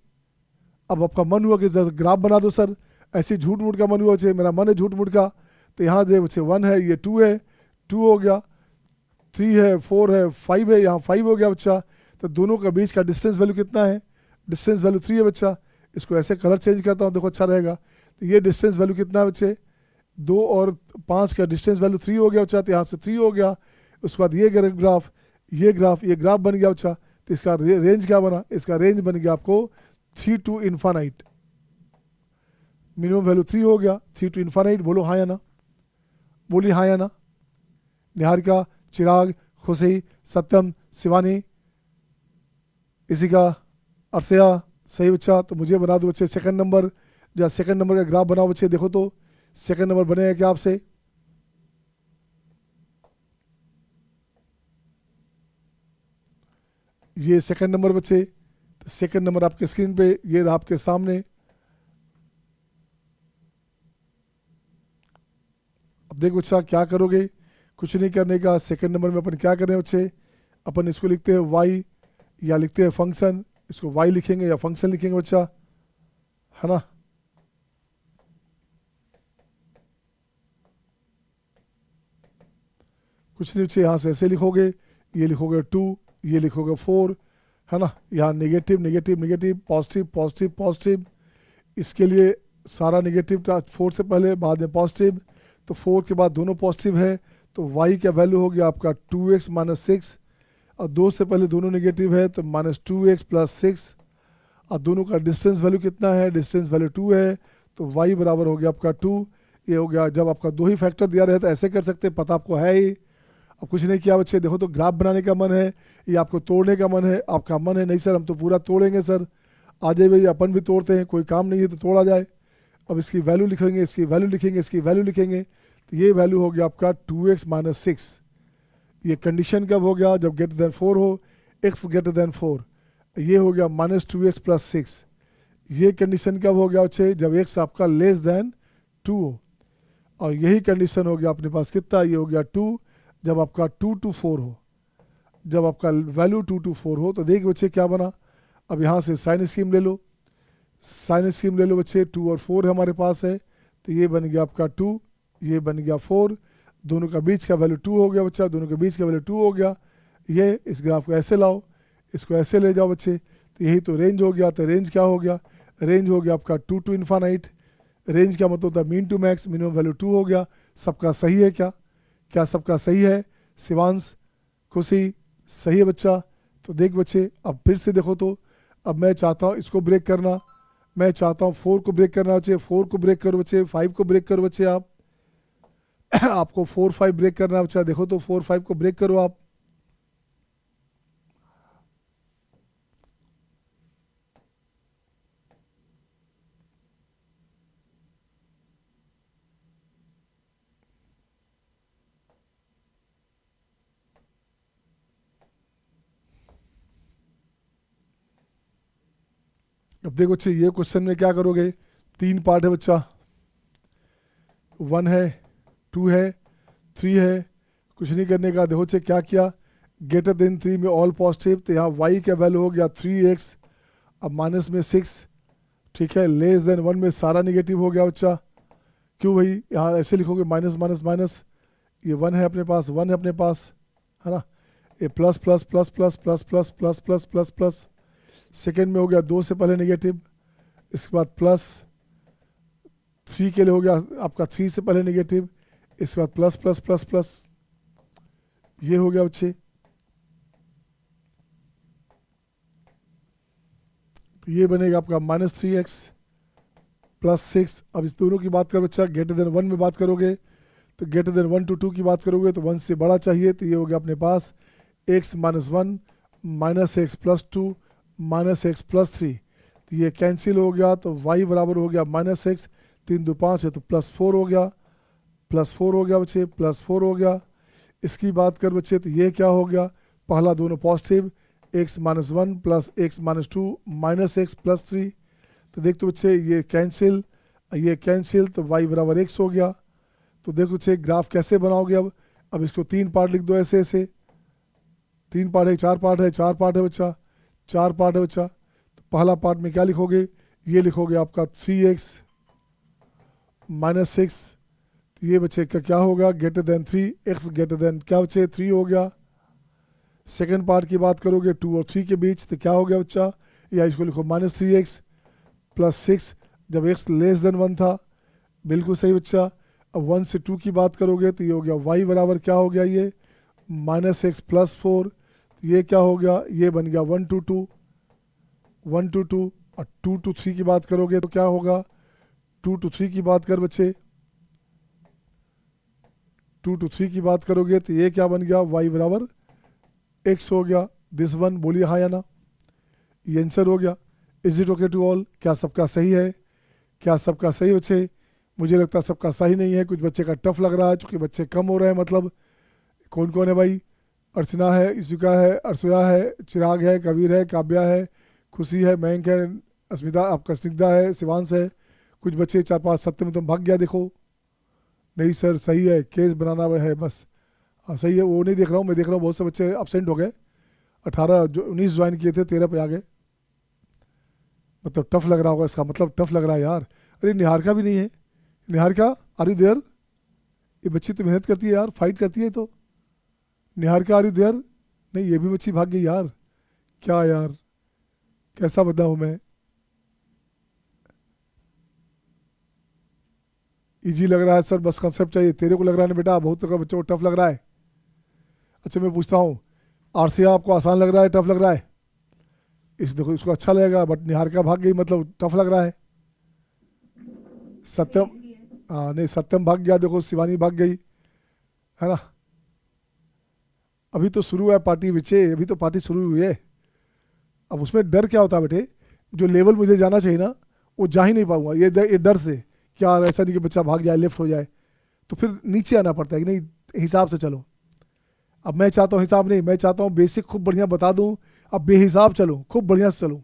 अब आपका मन हुआ कि ग्राफ बना दो सर, ऐसे झूठ मूठ का मन हुआ बच्चे, मेरा मन है झूठ मूठ का, तो यहाँ जो बच्चे 1 है, ये 2 है, 2 हो गया, 3 है, 4 है, 5 है, यहाँ 5 हो गया बच्चा। तो दोनों का बीच का डिस्टेंस वैल्यू कितना है, डिस्टेंस वैल्यू 3 है बच्चा। इसको ऐसे कलर चेंज करता हूँ, देखो अच्छा रहेगा। तो ये डिस्टेंस वैल्यू कितना है बच्चे, 2 और 5 का डिस्टेंस वैल्यू 3 हो गया बच्चा, तो यहाँ से 3 हो गया। उसके बाद ये ग्राफ, ये ग्राफ बन गया बच्चा। तो इसका रेंज क्या बना, इसका रेंज बन गया आपको 3 टू इन्फानाइट, मिनिमम वैल्यू 3 हो गया, 3 टू इन्फानाइट। बोलो हाँ या ना, बोलिए हाँ या ना। निहारिका, चिराग, खुशी, सत्यम, शिवानी, इसी का अर्षया, सही बच्चा। तो मुझे बना दो बच्चे सेकंड नंबर, जहाँ सेकंड नंबर का ग्राफ बनाओ बच्चे, देखो तो सेकंड नंबर बनेगा क्या आपसे, ये सेकंड नंबर बच्चे। तो सेकंड नंबर आपके स्क्रीन पे, ये रहा आपके सामने। अब देखो बच्चा क्या करोगे, कुछ नहीं करने का। सेकंड नंबर में अपन क्या करें बच्चे, अपन इसको लिखते हैं y या लिखते हैं फंक्शन, इसको y लिखेंगे या फंक्शन लिखेंगे बच्चा, है ना। कुछ नहीं बच्चे, यहाँ से ऐसे लिखोगे, ये लिखोगे 2, ये लिखोगे 4, है ना। यहाँ negative negative negative, positive positive positive, इसके लिए सारा नेगेटिव था 4 से पहले, बाद में पॉजिटिव। तो 4 के बाद दोनों पॉजिटिव है, तो y का वैल्यू हो गया आपका 2x माइनस 6, और 2 से पहले दोनों नेगेटिव है, तो माइनस 2x प्लस 6, और दोनों का डिस्टेंस वैल्यू कितना है, डिस्टेंस वैल्यू 2 है, तो y बराबर हो गया आपका 2। ये हो गया, जब आपका 2 ही फैक्टर दिया रहे तो ऐसे कर सकते, पता आपको है ही। अब कुछ नहीं किया बच्चे, देखो तो ग्राफ बनाने का मन है या आपको तोड़ने का मन है, आपका मन है नहीं सर हम तो पूरा तोड़ेंगे सर, आ जाए भाई अपन भी तोड़ते हैं, कोई काम नहीं है तो तोड़ा जाए। अब इसकी वैल्यू लिखेंगे, इसकी वैल्यू लिखेंगे, इसकी वैल्यू लिखेंगे, तो ये वैल्यू हो गया आपका 2x माइनस 6। ये कंडीशन कब हो गया, जब ग्रेटर देन 4 हो, x ग्रेटर देन 4। ये हो गया माइनस 2x प्लस 6। ये कंडीशन कब हो गया बच्चे, जब x आपका लेस देन 2 हो। और यही कंडीशन हो गया अपने पास कितना, ये हो गया 2, जब आपका 2 to 4 हो, जब आपका वैल्यू 2 to 4 हो। तो देखिए बच्चे क्या बना, अब यहाँ से साइन स्कीम ले लो, साइन स्कीम ले लो बच्चे, 2 और 4 हमारे पास है, तो ये बन गया आपका 2, ये बन गया 4, दोनों का बीच का वैल्यू 2 हो गया बच्चा, दोनों के बीच का वैल्यू 2 हो गया। ये इस ग्राफ को ऐसे लाओ, इसको ऐसे ले जाओ बच्चे, तो यही तो रेंज हो गया। तो रेंज क्या हो गया, रेंज हो गया आपका 2 टू इन्फानाइट। रेंज का मतलब होता है min to max, minimum value 2 हो गया। सबका सही है क्या, क्या सबका सही है, शिवांश, खुशी, सही है बच्चा। तो देख बच्चे, अब फिर से देखो तो, अब मैं चाहता हूँ इसको ब्रेक करना, मैं चाहता हूँ 4 को ब्रेक करना बच्चे, 4 को ब्रेक करो बच्चे, 5 को ब्रेक करो बच्चे आप आपको 4 5 ब्रेक करना है बच्चा, देखो तो 4 5 को ब्रेक करो आप। अब देखो बच्चे, ये क्वेश्चन में क्या करोगे, 3 पार्ट है बच्चा, 1 है, 2 है, 3 है। कुछ नहीं करने का, देखो बच्चे क्या किया, ग्रेटर देन 3 में ऑल पॉजिटिव, तो यहाँ y का वैल्यू हो गया 3x, अब माइनस में 6, ठीक है। लेस देन 1 में सारा निगेटिव हो गया बच्चा, क्यों भाई, यहाँ ऐसे लिखोगे माइनस माइनस माइनस, ये 1 है अपने पास, 1 है अपने पास, है ना। ये plus plus plus plus plus plus plus plus plus plus, second में हो गया 2 से पहले नेगेटिव, इसके बाद प्लस 3 के लिए हो गया आपका 3 से पहले नेगेटिव, इसके बाद प्लस प्लस प्लस प्लस, ये हो गया बच्चे। तो ये बनेगा आपका -3x प्लस 6। अब इस दोनों की बात करो बच्चा, ग्रेटर देन 1 में बात करोगे तो ग्रेटर देन 1 to 2 की बात करोगे तो 1 से बड़ा चाहिए, तो ये हो गया अपने पास x -1 -x + 2 -x + 3। तो ये कैंसिल हो गया, तो y बराबर हो गया -x, 3 2 5 है तो +4 हो गया, +4 हो गया बच्चे, +4 हो गया। इसकी बात कर बच्चे तो ये क्या हो गया, पहला दोनों पॉजिटिव, x -1 + x -2 -x + 3। तो देख तो बच्चे ये कैंसिल तो y बराबर x हो गया। तो देखो बच्चे ग्राफ कैसे बनाओगे, अब इसको 3 पार्ट लिख दो ऐसे ऐसे, 3 पार्ट है, 4 पार्ट है, 4 पार्ट है बच्चा, 4 पार्ट है बच्चा। तो पहला पार्ट में क्या लिखोगे, ये लिखोगे आपका 3x -6। तो ये बच्चे का क्या होगा, greater than 3, x greater then क्या बच्चे 3 हो गया। सेकेंड पार्ट की बात करोगे 2 और 3 के बीच, तो क्या हो गया बच्चा, या इसको लिखो -3x + 6 जब x लेस देन 1 था, बिल्कुल सही बच्चा। अब 1 से 2 की बात करोगे तो ये हो गया y बराबर क्या हो गया, ये -x + 4। ये क्या हो गया, ये बन गया 1 to 2 और 2 to 3 की बात करोगे तो क्या होगा, 2 to 3 की बात कर बच्चे, 2 to 3 की बात करोगे तो ये क्या बन गया, y बराबर x हो गया। दिस वन बोलिए हाँ या ना, ये आंसर हो गया। Is it okay to all, क्या सबका सही है, क्या सबका सही बच्चे, मुझे लगता है सबका सही नहीं है, कुछ बच्चे का टफ लग रहा है, चूँकि बच्चे कम हो रहे हैं। मतलब कौन कौन है भाई, अर्चना है, इशिका है, अर्सुया है, चिराग है, कबीर है, काव्या है, खुशी है, मयंक है, अस्मिता, आपका स्निग्धा है, शिवांश है। कुछ बच्चे 4 5 7 में तुम भाग गया, देखो नहीं सर सही है, केस बनाना है बस। हाँ सही है, वो नहीं देख रहा हूँ, मैं देख रहा हूँ बहुत से बच्चे अपसेंट हो गए, 18 जो 19 ज्वाइन किए थे 13 पे आ गए। मतलब टफ लग रहा होगा, इसका मतलब टफ लग रहा है यार। अरे निहारिका भी नहीं है, निहारिका आर यू देयर, ये बच्ची तो मेहनत करती है यार, फाइट करती है। तो निहारिका आर यू देयर, नहीं ये भी बच्ची भाग गई यार, क्या यार कैसा बताऊँ मैं। इजी लग रहा है सर, बस कंसेप्ट चाहिए, तेरे को लग रहा है ना बेटा, बहुत बच्चों को टफ लग रहा है। अच्छा मैं पूछता हूँ, आरसीआ आपको आसान लग रहा है, टफ लग रहा है, इस देखो इसको अच्छा लगेगा, बट निहारिका भाग गई मतलब टफ लग रहा है। सत्यम, हाँ नहीं सत्यम भाग गया, देखो शिवानी भाग गई, है ना। अभी तो शुरू है पार्टी बच्चे, अभी तो पार्टी शुरू हुई है। अब उसमें डर क्या होता है बेटे, जो लेवल मुझे जाना चाहिए ना वो जा ही नहीं पाऊंगा, ये डर से, क्या ऐसा नहीं कि बच्चा भाग जाए लेफ्ट हो जाए, तो फिर नीचे आना पड़ता है कि नहीं हिसाब से चलो। अब मैं चाहता हूँ हिसाब नहीं, मैं चाहता हूँ बेसिक खूब बढ़िया बता दूँ, अब बेहिसाब चलो, खूब बढ़िया से चलो।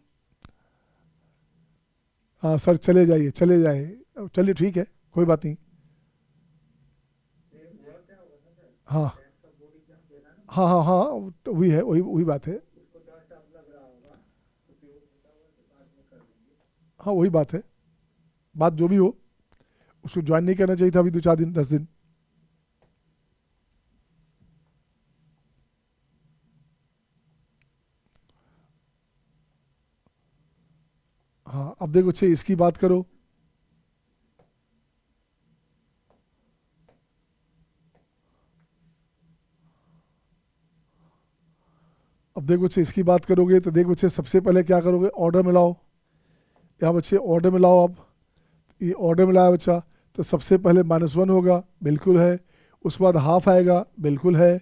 हाँ सर चले जाइए, चले जाए, चलिए ठीक है कोई बात नहीं। हाँ हाँ हाँ हाँ, वही है, वही वही बात है। हाँ वही बात है, बात जो भी हो, उसको ज्वाइन नहीं करना चाहिए था अभी 2 4 दिन 10 दिन। हाँ अब देखो अच्छे इसकी बात करो, अब देखो बच्चे इसकी बात करोगे तो देख बच्चे सबसे पहले क्या करोगे, ऑर्डर में लाओ, यहाँ बच्चे ऑर्डर में लाओ। आप ये ऑर्डर में लाया बच्चा, तो सबसे पहले -1 होगा, बिल्कुल है। उसके बाद हाफ आएगा, बिल्कुल है।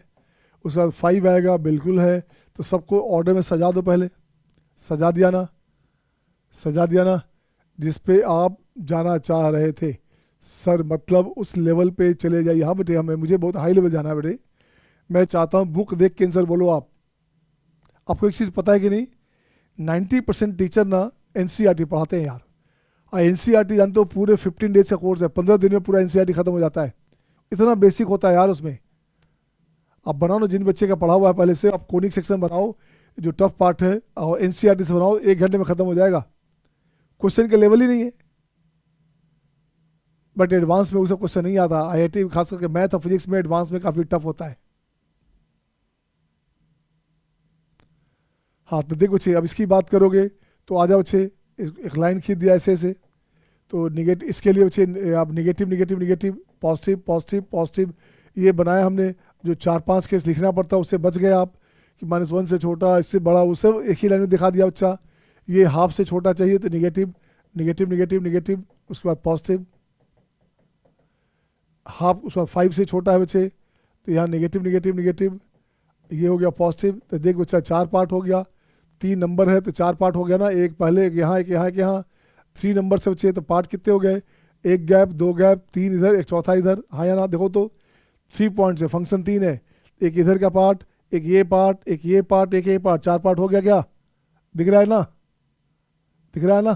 उसके बाद 5 आएगा, बिल्कुल है। तो सबको ऑर्डर में सजा दो, पहले सजा दिया ना, सजा दिया ना, जिस पे आप जाना चाह रहे थे। सर मतलब उस लेवल पे चले जाइए। हाँ बेटे, हमें मुझे बहुत हाई लेवल जाना है बेटे, मैं चाहता हूँ बुक देख के आंसर बोलो आप। आपको एक चीज़ पता है कि नहीं, 90% टीचर ना एनसीईआरटी पढ़ाते हैं यार। और एनसीईआरटी जानते हो पूरे 15 डेज का कोर्स है, 15 दिन में पूरा एनसीईआरटी खत्म हो जाता है, इतना बेसिक होता है यार उसमें। आप बनाओ ना, जिन बच्चे का पढ़ा हुआ है पहले से, आप कोनिक सेक्शन बनाओ जो टफ पार्ट है, और एनसीईआरटी से बनाओ, 1 घंटे में खत्म हो जाएगा। क्वेश्चन का लेवल ही नहीं है, बट एडवांस में वो सब क्वेश्चन नहीं आता। आईआईटी खास करके मैथ और फिजिक्स में एडवांस में काफ़ी टफ होता है। हाँ तो देखो बच्चे, अब इसकी बात करोगे तो आ जाओ बच्चे, एक लाइन खींच दिया ऐसे ऐसे। तो निगेटिव, इसके लिए बच्चे आप negative negative negative, positive positive positive, ये बनाया हमने। जो 4 5 केस लिखना पड़ता है उससे बच गए आप, कि -1 से छोटा, इससे बड़ा, उससे एक ही लाइन में दिखा दिया बच्चा। ये हाफ से छोटा चाहिए तो निगेटिव निगेटिव निगेटिव निगेटिव, उसके बाद पॉजिटिव। हाफ उसके बाद 5 से छोटा है बच्चे तो यहाँ निगेटिव निगेटिव निगेटिव, ये हो गया पॉजिटिव। तो देख बच्चा 4 पार्ट हो गया, 3 नंबर है तो 4 पार्ट हो गया ना, एक पहले एक यहाँ एक यहाँ एक यहाँ, 3 नंबर से बच्चे तो पार्ट कितने हो गए, एक गैप 2 गैप 3 इधर एक चौथा इधर, हाँ या ना। देखो तो 3 पॉइंट्स है, फंक्शन 3 है, एक इधर का पार्ट, एक ये पार्ट, एक ये पार्ट, एक ये पार्ट, 4 पार्ट हो गया क्या, दिख रहा है ना, दिख रहा है ना।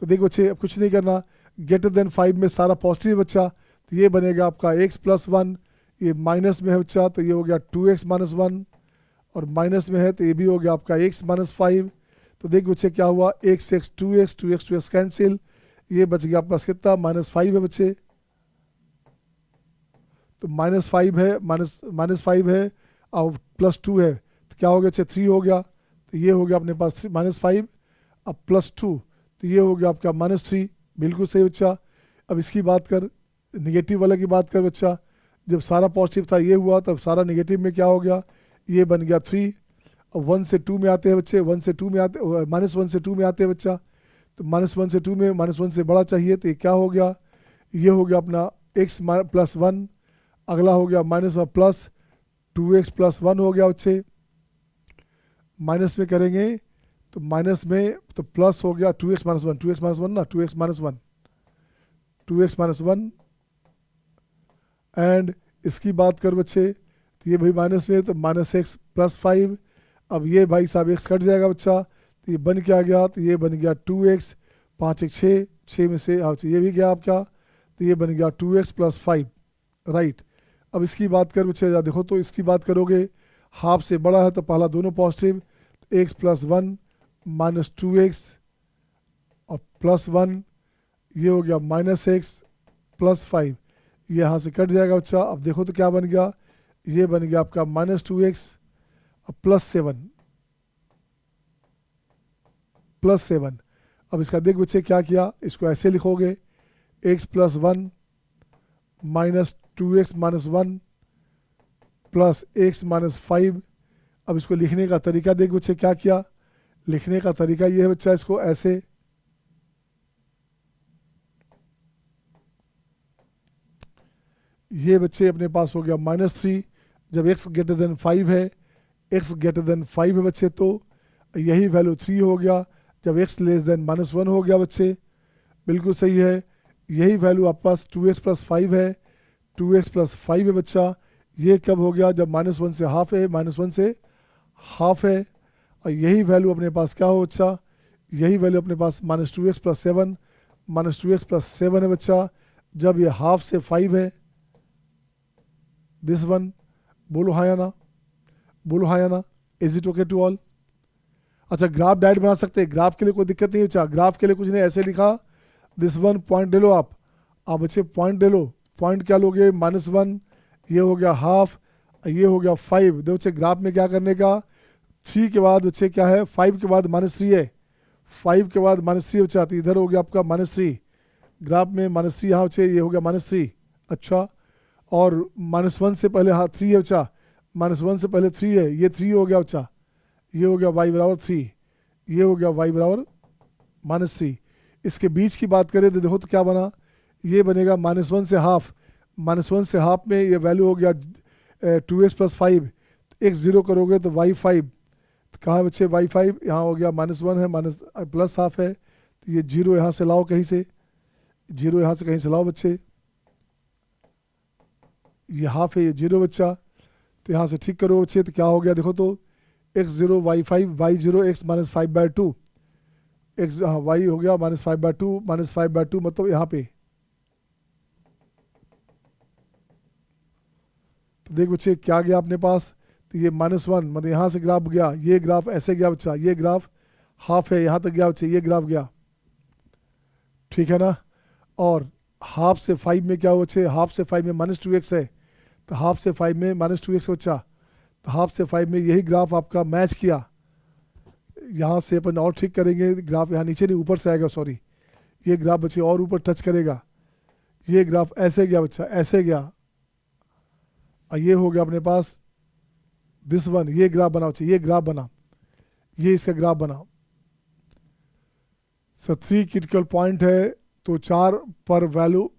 तो देख बच्चे अब कुछ नहीं करना, ग्रेटर देन 5 में सारा पॉजिटिव है बच्चा, तो ये बनेगा आपका x+1, ये माइनस में है बच्चा तो ये हो गया 2x-1, और माइनस में है तो ये भी हो गया आपका x-5। तो देख बच्चे क्या हुआ, x 2x 2x कैंसिल, ये बच गया आपका कितना -5 है बच्चे। तो -5 है, -5 है और +2 है तो क्या हो गया बच्चे 3 हो गया। तो ये हो गया अपने पास -5 अब +2 तो ये हो गया आपका -3, बिल्कुल सही बच्चा। अब इसकी बात कर, निगेटिव वाले की बात कर बच्चा, जब सारा पॉजिटिव था ये हुआ तब सारा निगेटिव में क्या हो गया, ये बन गया 3। अब 1 से 2 में आते हैं बच्चे, 1 से 2 में आते, -1 से 2 में आते हैं बच्चा, तो -1 से 2 में -1 से बड़ा चाहिए तो ये क्या हो गया, ये हो गया अपना x+1, अगला हो गया -1 प्लस 2x+1 हो गया बच्चे। माइनस में करेंगे तो माइनस में तो प्लस हो गया 2x-1, 2x-1 ना, 2x-1, 2x-1 एंड इसकी बात कर बच्चे तो ये भाई माइनस में तो -x+5। अब ये भाई साहब x कट जाएगा बच्चा तो ये बन क्या गया, तो ये बन गया 2x, 5 1 6, 6 में से ये भी गया आपका, तो ये बन गया 2x+5 राइट। अब इसकी बात कर बच्चे, देखो तो इसकी बात करोगे हाफ से बड़ा है तो पहला दोनों पॉजिटिव, x+1 -2x और +1, ये हो गया -x+5, ये यहाँ से कट जाएगा बच्चा। अब देखो तो क्या बन गया, ये बन गया आपका -2x और +7। अब इसका देख बच्चे क्या किया, इसको ऐसे लिखोगे x+1 -2x-1 प्लस x-5। अब इसको लिखने का तरीका देख बच्चे क्या किया, लिखने का तरीका ये है बच्चा, इसको ऐसे ये बच्चे अपने पास हो गया -3, जब x ग्रेटर देन 5 है, x ग्रेटर देन 5 है बच्चे तो यही वैल्यू 3 हो गया, जब x लेस देन -1 हो गया बच्चे, बिल्कुल सही है। यही वैल्यू आपके पास 2x+5 है, 2x+5 है बच्चा, ये कब हो गया, जब -1 से हाफ है, -1 से हाफ है। और यही वैल्यू अपने पास क्या हो बच्चा, यही वैल्यू अपने पास -2x+7, -2x+7 है बच्चा, जब ये हाफ से 5 है, दिस वन। बोलो हाँ या ना, बोलो हाँ या ना, is it okay to all. अच्छा ग्राफ डायरेक्ट बना सकते हैं, ग्राफ के लिए कोई दिक्कत नहीं बच्चा, ग्राफ के लिए कुछ नहीं, ऐसे लिखा दिस वन, पॉइंट ले लो आप बच्चे पॉइंट ले लो, पॉइंट क्या लोगे -1, ये हो गया हाफ, ये हो गया 5। देखो बच्चे ग्राफ में क्या करने का, 3 के बाद बच्चे क्या है, 5 के बाद -3 है, 5 के बाद -3 बच्चा, तो इधर हो गया आपका -3, ग्राफ में -3 यहाँ बच्चे, ये हो गया -3। अच्छा और -1 से पहले हाँ 3 है बच्चा, -1 से पहले 3 है, ये 3 हो गया बच्चा, ये हो गया y बराबर 3, ये हो गया y बराबर -3। इसके बीच की बात करें तो देखो तो क्या बना, ये बनेगा -1 से हाफ, -1 से हाफ में ये वैल्यू हो गया 2x+5, x 0 करोगे तो y5, तो कहाँ है बच्चे y5, यहाँ हो गया -1 है, माइनस प्लस हाफ है, तो ये 0 यहाँ से लाओ कहीं से, 0 यहाँ से कहीं से लाओ बच्चे, ये हाफ है, ये 0 बच्चा, तो यहाँ से ठीक करो बच्चे, तो क्या हो गया देखो तो x0 y5 y0 x -5/2, x हाँ y हो गया -5/2, -5/2 मतलब यहाँ पे। तो देख बच्चे क्या गया अपने पास, तो ये -1 मतलब यहाँ से ग्राफ गया, ये ग्राफ ऐसे गया बच्चा, ये ग्राफ हाफ है यहाँ तक गया बच्चे, ये ग्राफ गया, ठीक है ना। और हाफ से 5 में क्या हो बच्चे, हाफ से 5 में -2x है, तो हाफ से 5 में -2x बच्चा, तो हाफ से 5 में यही ग्राफ आपका मैच किया। यहाँ से अपन और ठीक करेंगे, ग्राफ यहाँ नीचे नहीं ऊपर से आएगा, सॉरी, ये ग्राफ बच्चे और ऊपर टच करेगा, ये ग्राफ ऐसे गया बच्चा, ऐसे गया, और ये हो गया अपने पास दिस वन, ये ग्राफ बना बच्चे, ये ग्राफ बना, ये इसका ग्राफ बना, सर 3 क्रिटिकल पॉइंट है तो 4 पर वैल्यू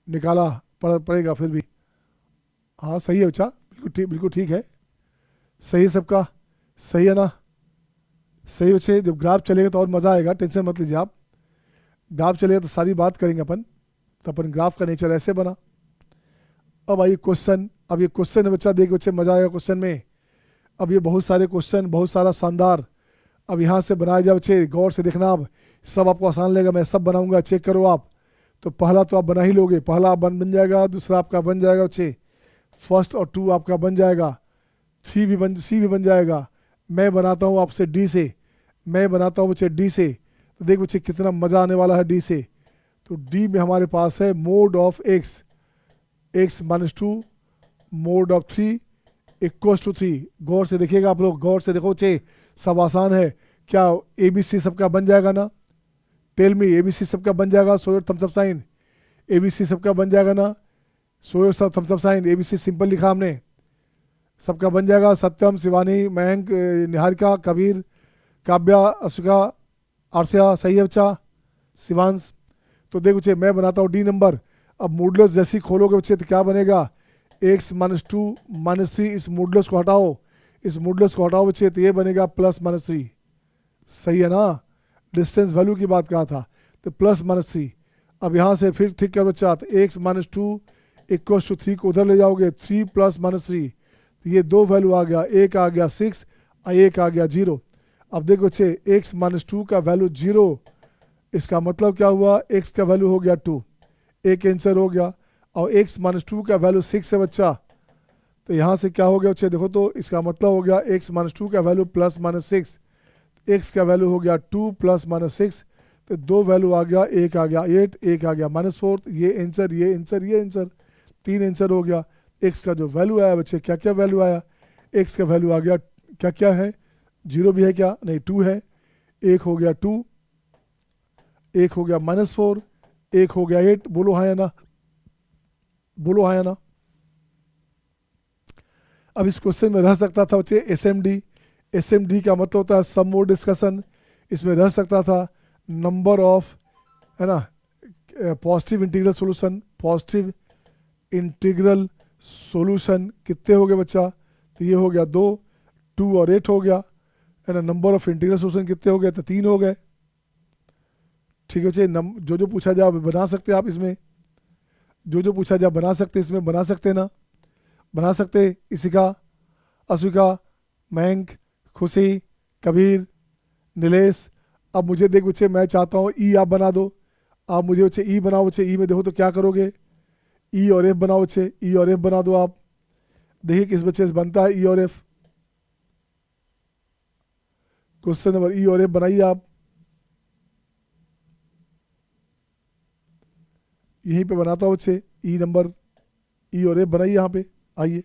निकाला पड़ेगा फिर भी। हाँ सही है बच्चा, बिल्कुल ठीक है, सही है सबका, सही है ना, सही बच्चे। जब ग्राफ चलेगा तो और मज़ा आएगा, टेंशन मत लीजिए आप। ग्राफ चलेगा तो सारी बात करेंगे अपन। तो अपन ग्राफ का नेचर ऐसे बना। अब आइए क्वेश्चन। अब ये क्वेश्चन है बच्चा, देख बच्चे मज़ा आएगा क्वेश्चन में। अब ये बहुत सारे क्वेश्चन, बहुत सारा शानदार। अब यहाँ से बनाया जाए बच्चे, गौर से देखना। अब सब आपको आसान लगेगा, मैं सब बनाऊंगा, चेक करो आप। तो पहला तो आप बना ही लोगे, पहला आप बन जाएगा, दूसरा आपका बन जाएगा बच्चे, फर्स्ट और 2 आपका बन जाएगा, सी भी बन जाएगा। मैं बनाता हूँ आपसे डी से, मैं बनाता हूँ बच्चे डी से। तो देख बच्चे कितना मज़ा आने वाला है डी से। तो डी में हमारे पास है mod of x, x minus 2 mod of 3 equals to 3। गौर से देखिएगा आप लोग, गौर से देखो बच्चे, सब आसान है। क्या ए बी सी सबका बन जाएगा ना? टेल मी, ए बी सी सबका बन जाएगा? Show your thumbs up sign. A B C सबका बन जाएगा ना? Show your thumbs up sign. A B C simple लिखा हमने, सबका बन जाएगा। सत्यम, शिवानी, मयंक, निहारिका, कबीर, काव्या, अशोका, आरसिया, सही है बच्चा, शिवांश। तो देख बच्चे मैं बनाता हूँ डी नंबर। अब मॉडुलस जैसी खोलोगे बच्चे तो क्या बनेगा? X minus 2 minus 3। इस मॉडुलस को हटाओ, इस मॉडुलस को हटाओ बच्चे, तो ये बनेगा प्लस माइनस 3। सही है ना? डिस्टेंस वैल्यू की बात कहा था, तो प्लस माइनस 3। अब यहाँ से फिर ठीक करो बच्चा, तो एक्स माइनस 2 इक्वल्स टू 3 को उधर ले जाओगे, 3 प्लस माइनस 3। तो ये 2 वैल्यू आ गया, एक आ गया 6 और एक आ गया 0। अब देखो बच्चे एक्स माइनस 2 का वैल्यू 0, इसका मतलब क्या हुआ? एक्स का वैल्यू हो गया 2, एक आंसर हो गया। और एक्स माइनस 2 का वैल्यू 6 है बच्चा, तो यहाँ से क्या हो गया बच्चे? देखो तो इसका मतलब हो गया एक्स माइनस 2 का वैल्यू प्लस माइनस 6, एक्स का वैल्यू हो गया 2 प्लस माइनस 6। तो 2 वैल्यू आ गया, एक आ गया 8, एक आ गया -4। ये आंसर, ये आंसर, ये आंसर, 3 आंसर हो गया। एक्स का जो वैल्यू आया बच्चे, क्या क्या वैल्यू आया? एक्स का वैल्यू आ गया, क्या क्या है? 0 भी है क्या? नहीं, 2 है। एक हो गया 2, एक हो गया -4, एक हो गया 8। बोलो हाँ या ना, बोलो हाँ या ना। अब इस क्वेश्चन में रह सकता था बच्चे S M D. S M D का मतलब होता है सम मोड डिस्कशन। इसमें रह सकता था नंबर ऑफ, है ना, positive integral solution. Positive integral solution कितने हो गए बच्चा? तो ये हो गया 2, 2 और 8 हो गया, है ना। नंबर ऑफ इंटीग्रल सॉल्यूशन कितने हो गए? तो 3 हो गए। ठीक है बच्चे, जो जो पूछा जाए बना सकते आप इसमें, जो जो पूछा जाए बना सकते, इसमें बना सकते ना, बना सकते। इसी का अश्विका, मयंक, खुशी, कबीर, नीलेश। अब मुझे देख बच्चे, मैं चाहता हूँ ई आप बना दो। आप मुझे बच्चे ई बनाओ बच्चे। ई में देखो तो क्या करोगे? ई और एफ बनाओ बच्चे, ई और एफ बना दो आप। देखिए किस बच्चे से बनता है ई और एफ। क्वेश्चन नंबर ई और एफ बनाइए आप, यहीं पे बनाता हूँ बच्चे। ई नंबर, ई और एफ बनाइए यहाँ पे, आइए।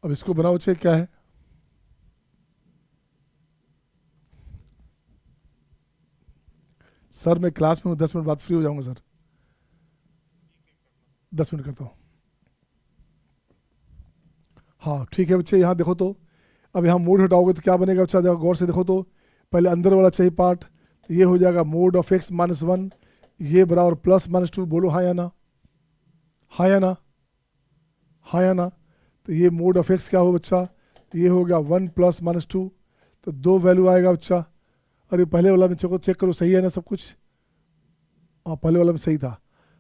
अब इसको बनाओ बच्चे, क्या है? सर मैं क्लास में हूँ, 10 मिनट बाद फ्री हो जाऊंगा सर, 10 मिनट करता हूँ। हाँ ठीक है बच्चे, यहाँ देखो तो। अब यहाँ मोड हटाओगे तो क्या बनेगा बच्चा? देखो गौर से देखो तो, पहले अंदर वाला चाहिए पार्ट। तो ये हो जाएगा मोड ऑफ एक्स माइनस 1, ये बराबर प्लस माइनस 2। बोलो हाँ या ना, हाँ या ना, हाँ या ना। तो ये मोड ऑफ एक्स क्या हो बच्चा? तो ये हो गया 1 प्लस माइनस 2। तो 2 वैल्यू आएगा बच्चा। अरे पहले वाला में चेक करो, सही है ना सब कुछ? हाँ पहले वाला में सही था।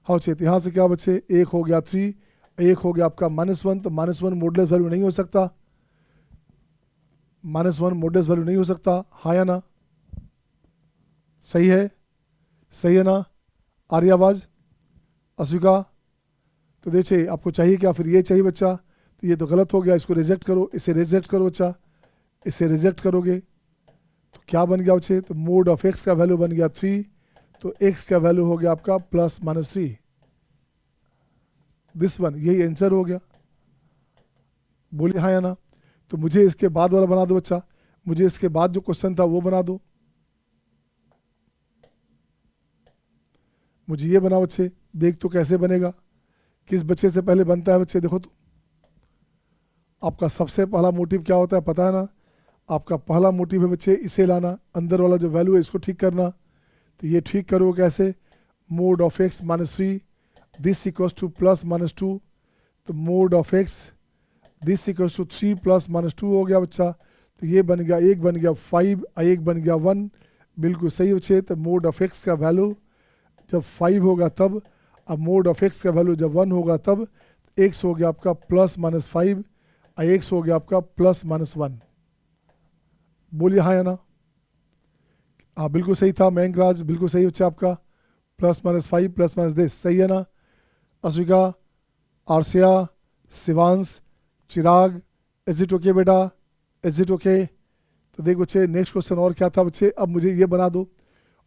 हाँ बच्चे, तो यहाँ से क्या बच्चे, एक हो गया 3, एक हो गया आपका -1। तो -1 मोडलेस वैल्यू नहीं हो सकता, -1 मोडलेस वैल्यू नहीं हो सकता। हाँ या ना? सही है, सही है ना? आ रही आवाज़? अश्विका, तो देखिए आपको चाहिए क्या? फिर ये चाहिए बच्चा। तो ये तो गलत हो गया, इसको रिजेक्ट करो, इसे रिजेक्ट करो बच्चा, इसे रिजेक्ट करोगे तो क्या बन गया बच्चे? तो मोड ऑफ एक्स का वैल्यू बन गया 3, तो एक्स का वैल्यू हो गया आपका प्लस माइनस 3। दिस वन, यही आंसर हो गया। बोलिए हाँ या ना? तो मुझे इसके बाद वाला बना दो बच्चा, मुझे इसके बाद जो क्वेश्चन था वो बना दो। मुझे ये बनाओ बच्चे, देख तो कैसे बनेगा, किस बच्चे से पहले बनता है बच्चे, देखो तो। आपका सबसे पहला मोटिव क्या होता है पता है ना? आपका पहला मोटिव है बच्चे इसे लाना, अंदर वाला जो वैल्यू है इसको ठीक करना। तो ये ठीक करो कैसे? Mod of x minus three this equals to plus minus two, तो mod of X this equals to three plus minus two हो गया बच्चा। तो ये बन गया, एक बन गया 5 और एक बन गया 1, बिल्कुल सही बच्चे। तो मोड ऑफ एक्स का वैल्यू जब 5 होगा तब, अब मोड ऑफ एक्स का वैल्यू जब 1 होगा तब, एक्स हो गया आपका प्लस माइनस 5 और एक्स हो गया आपका प्लस माइनस 1। बोलिए हाँ या ना? हाँ बिल्कुल सही था मयंक राज, बिल्कुल सही बच्चा आपका, plus minus 5 plus minus this, सही है ना? अश्विका, आरसिया, शिवांश, चिराग, इज इट ओके बेटा? Is it okay? तो देख बच्चे नेक्स्ट क्वेश्चन और क्या था बच्चे, अब मुझे ये बना दो,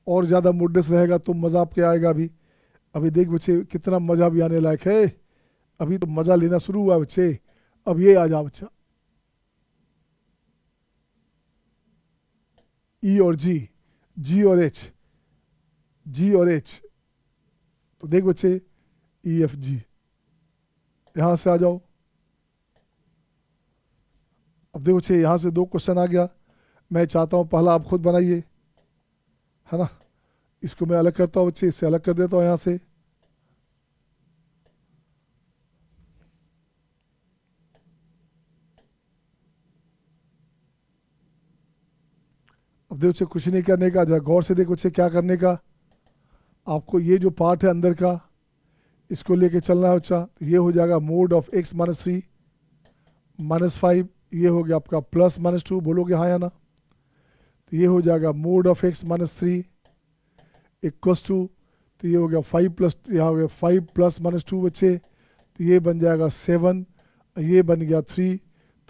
और ज़्यादा मूडलेस रहेगा तो मज़ा आपके आएगा। अभी देख बच्चे कितना मज़ा भी आने लायक है, अभी तो मज़ा लेना शुरू हुआ बच्चे। अब ये आ जा बच्चा, ई और जी, जी और एच, जी और एच। तो देख बच्चे ई एफ जी, यहाँ से आ जाओ। अब देखो बच्चे यहाँ से दो क्वेश्चन आ गया, मैं चाहता हूँ पहला आप खुद बनाइए, है ना? इसको मैं अलग करता हूँ बच्चे, इससे अलग कर देता हूँ यहाँ से। अब देखो बच्चे कुछ नहीं करने का, जरा गौर से देखो बच्चे क्या करने का। आपको ये जो पार्ट है अंदर का, इसको लेके चलना है बच्चा। ये हो जाएगा mod of x minus three minus 5, ये हो गया आपका प्लस माइनस 2, बोलोगे हाँ या ना? तो ये हो जाएगा mod of x minus three equals to, तो ये हो गया 5 प्लस, यहाँ हो गया 5 प्लस माइनस 2 बच्चे, तो ये बन जाएगा 7, ये बन गया 3।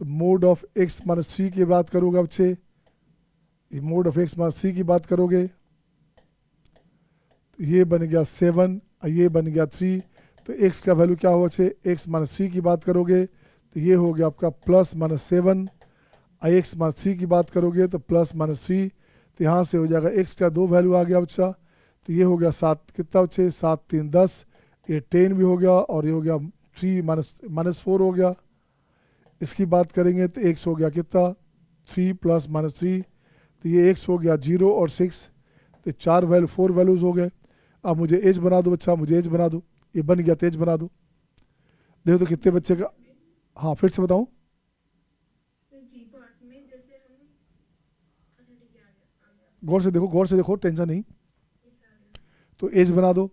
तो mod of x minus three की बात करोगे बच्चे, ये mode of x minus three की बात करोगे, तो ये बन गया 7 और ये बन गया 3। तो एक्स का वैल्यू क्या हुआ बच्चे, एक्स माइनस थ्री की बात करोगे तो ये हो गया आपका प्लस माइनस 7, और एक्स माइनस थ्री की बात करोगे तो प्लस माइनस 3। तो यहाँ से हो जाएगा एक्स का दो वैल्यू आ गया बच्चा, तो ये हो गया 7, कितना बच्चे 7 3 10, ये 10 भी हो गया, और ये हो गया 3 माइनस 4 हो गया। इसकी बात करेंगे तो एक्स हो गया कितना 3 प्लस माइनस 3, तो ये एक्स हो गया 0 और 6, तो 4 वैल्यूज हो गए। अब मुझे एज बना दो बच्चा, मुझे एज बना दो, ये बन गया तो एज बना दो। देखो तो कितने बच्चे का, हाँ फिर से बताऊँ? गौर से देखो, गौर से देखो, टेंशन नहीं। तो एज बना दो,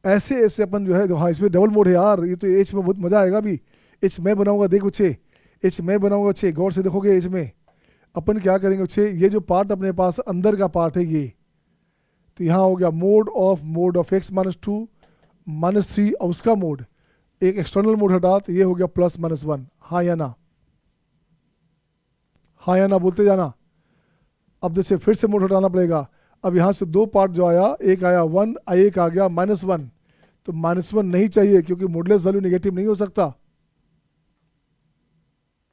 ऐसे ऐसे अपन जो है, हाँ इसमें डबल मोड है यार, ये तो एच में बहुत मजा आएगा। अभी एच मैं बनाऊंगा, देख बच्चे एच मैं बनाऊंगा बच्चे, गौर से देखोगे एच में अपन क्या करेंगे बच्चे, ये जो पार्ट अपने पास अंदर का पार्ट है ये, तो यहाँ हो गया mode of x minus two minus three, और उसका मोड एक एक्सटर्नल मोड हटा, तो ये हो गया प्लस माइनस 1। हाँ या ना? हाँ या ना बोलते जाना। अब जैसे फिर से मोड हटाना पड़ेगा। अब यहाँ से दो पार्ट जो आया, एक आया 1 और एक आ गया -1, तो -1 नहीं चाहिए क्योंकि मोडलेस वैल्यू नेगेटिव नहीं हो सकता।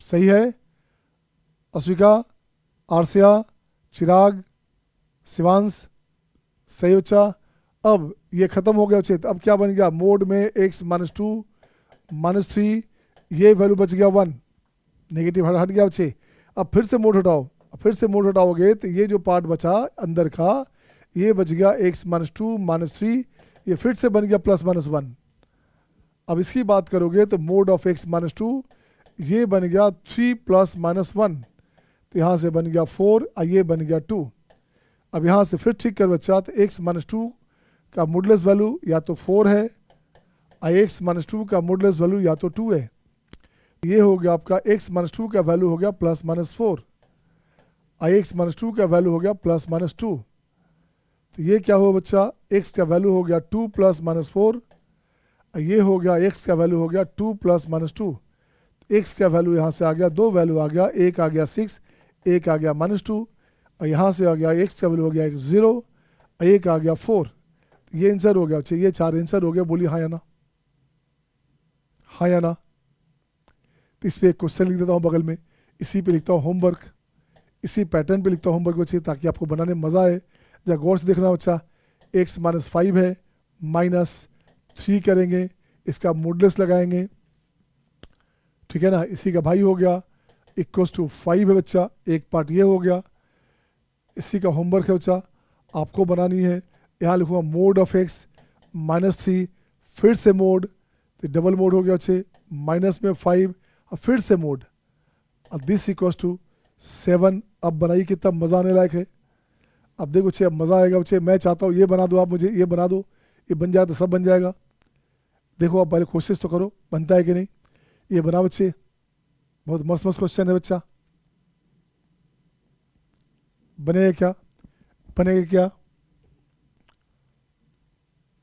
सही है? अश्विका, आरसिया, चिराग, शिवांश, सही बच्चा। अब ये खत्म हो गया उचित। अब क्या बन गया, मोड में एक्स -2 -3, ये वैल्यू बच गया 1, नेगेटिव हट गया बच्चे। अब फिर से मोड हटाओ, फिर से मोड हटाओगे तो ये जो पार्ट बचा अंदर का, ये बच गया एक्स -2 -3, ये फिर से बन गया प्लस -1। अब इसकी बात करोगे तो मोड ऑफ एक्स -2, ये बन गया 3 प्लस -1, तो यहाँ से बन गया 4 और ये बन गया 2। अब यहाँ से फिर ठीक कर बच्चा, तो एक्स -2 का मॉडुलस वैल्यू या तो 4 है और एक्स -2 का मॉडुलस वैल्यू या तो 2 है। ये हो गया आपका एक्स -2 का वैल्यू हो गया प्लस -4 और एक्स -2 का वैल्यू हो गया प्लस -2। तो ये क्या हुआ बच्चा, एक्स का वैल्यू हो गया 2 प्लस -4 और ये हो गया एक्स का वैल्यू हो गया 2 प्लस -2। एक्स का वैल्यू यहाँ से आ गया, दो वैल्यू आ गया, एक आ गया 6, एक आ गया -2 और यहाँ से आ गया एक्स का वैल्यू हो गया 0 और एक आ गया 4। ये आंसर हो गया बच्चे, ये 4 आंसर हो गया। बोलिए हाँ या ना? हाँ या ना? तो इस पर एक क्वेश्चन लिख देता हूँ बगल में, इसी पे लिखता हूँ होमवर्क, इसी पैटर्न पे लिखता हूँ होमवर्क बच्चे, ताकि आपको बनाने में मज़ा आए। जब गौर से देखना बच्चा, x-5 है, -3 करेंगे, इसका मॉडुलस लगाएंगे, ठीक है ना, इसी का भाई हो गया, इक्वल्स टू 5 है बच्चा। एक पार्ट ये हो गया, इसी का होमवर्क है बच्चा, आपको बनानी है। यहाँ लिखूँगा मोड ऑफ x -3, फिर से मोड, तो डबल मोड हो गया बच्चे, -5 और फिर से मोड, और दिस इक्वल्स टू 7। अब बनाइए, कितना मज़ा आने लायक है। अब देखो बच्चे, अब मज़ा आएगा बच्चे। मैं चाहता हूँ ये बना दो, आप मुझे ये बना दो, ये बन जाए तो सब बन जाएगा। देखो आप पहले कोशिश तो करो, बनता है कि नहीं। ये बना बच्चे, बहुत मस्त मस्त क्वेश्चन है बच्चा। बनेगा क्या, बनेगा क्या?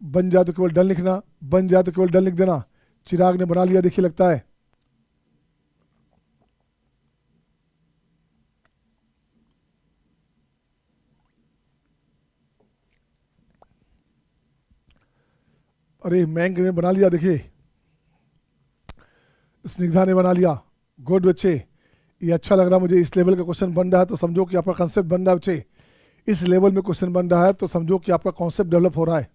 बन जाए तो केवल डन लिखना, बन जाए तो केवल डन लिख देना। चिराग ने बना लिया, देखिए लगता है। अरे मैंग ने बना लिया, देखिए स्निग्धा ने बना लिया। गुड बच्चे, ये अच्छा लग रहा मुझे। इस लेवल का क्वेश्चन बन रहा है तो समझो कि आपका कॉन्सेप्ट बन रहा है बच्चे। इस लेवल में क्वेश्चन बन रहा है तो समझो कि आपका कॉन्सेप्ट डेवलप हो रहा है।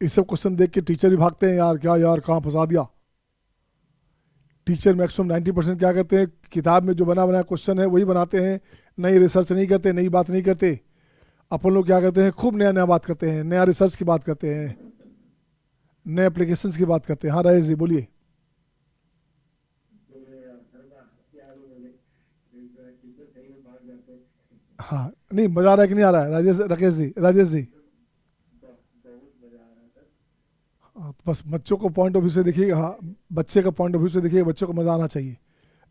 ये सब क्वेश्चन देख के टीचर भी भागते हैं, यार क्या यार, कहाँ फंसा दिया। टीचर मैक्सिमम 90% क्या करते हैं, किताब में जो बना बनाया क्वेश्चन है वही बनाते हैं, नई रिसर्च नहीं करते, नई बात नहीं करते। अपन लोग क्या करते हैं, खूब नया नया बात करते हैं, नया रिसर्च की बात करते हैं, नए एप्लीकेशंस की बात करते हैं। हाँ राजेश जी बोलिए। हाँ नहीं, मजा आ रहा है कि नहीं आ रहा है राजेश, राकेश जी, राजेश जी? हाँ, तो बस बच्चों को पॉइंट ऑफ व्यू से देखिएगा। हाँ, बच्चे का पॉइंट ऑफ व्यू से देखिए, बच्चों को मज़ा आना चाहिए।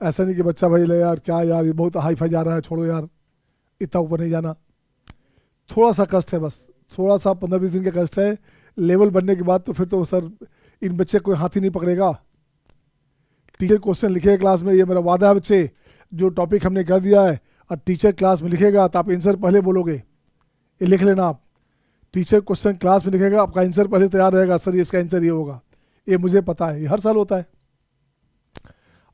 ऐसा नहीं कि बच्चा भाई ले यार क्या यार, ये बहुत हाई फाई जा रहा है, छोड़ो यार, इतना ऊपर नहीं जाना। थोड़ा सा कष्ट है बस, थोड़ा सा 15-20 दिन का कष्ट है। लेवल बनने के बाद तो फिर तो सर इन बच्चे कोई हाथ ही नहीं पकड़ेगा। टीचर क्वेश्चन लिखेगा क्लास में, ये मेरा वादा है बच्चे। जो टॉपिक हमने कर दिया है और टीचर क्लास में लिखेगा तो आप आंसर पहले बोलोगे, ये लिख लेना आप। टीचर क्वेश्चन क्लास में लिखेगा, आपका आंसर पहले तैयार रहेगा, सर इसका आंसर ये होगा, ये मुझे पता है, ये हर साल होता है।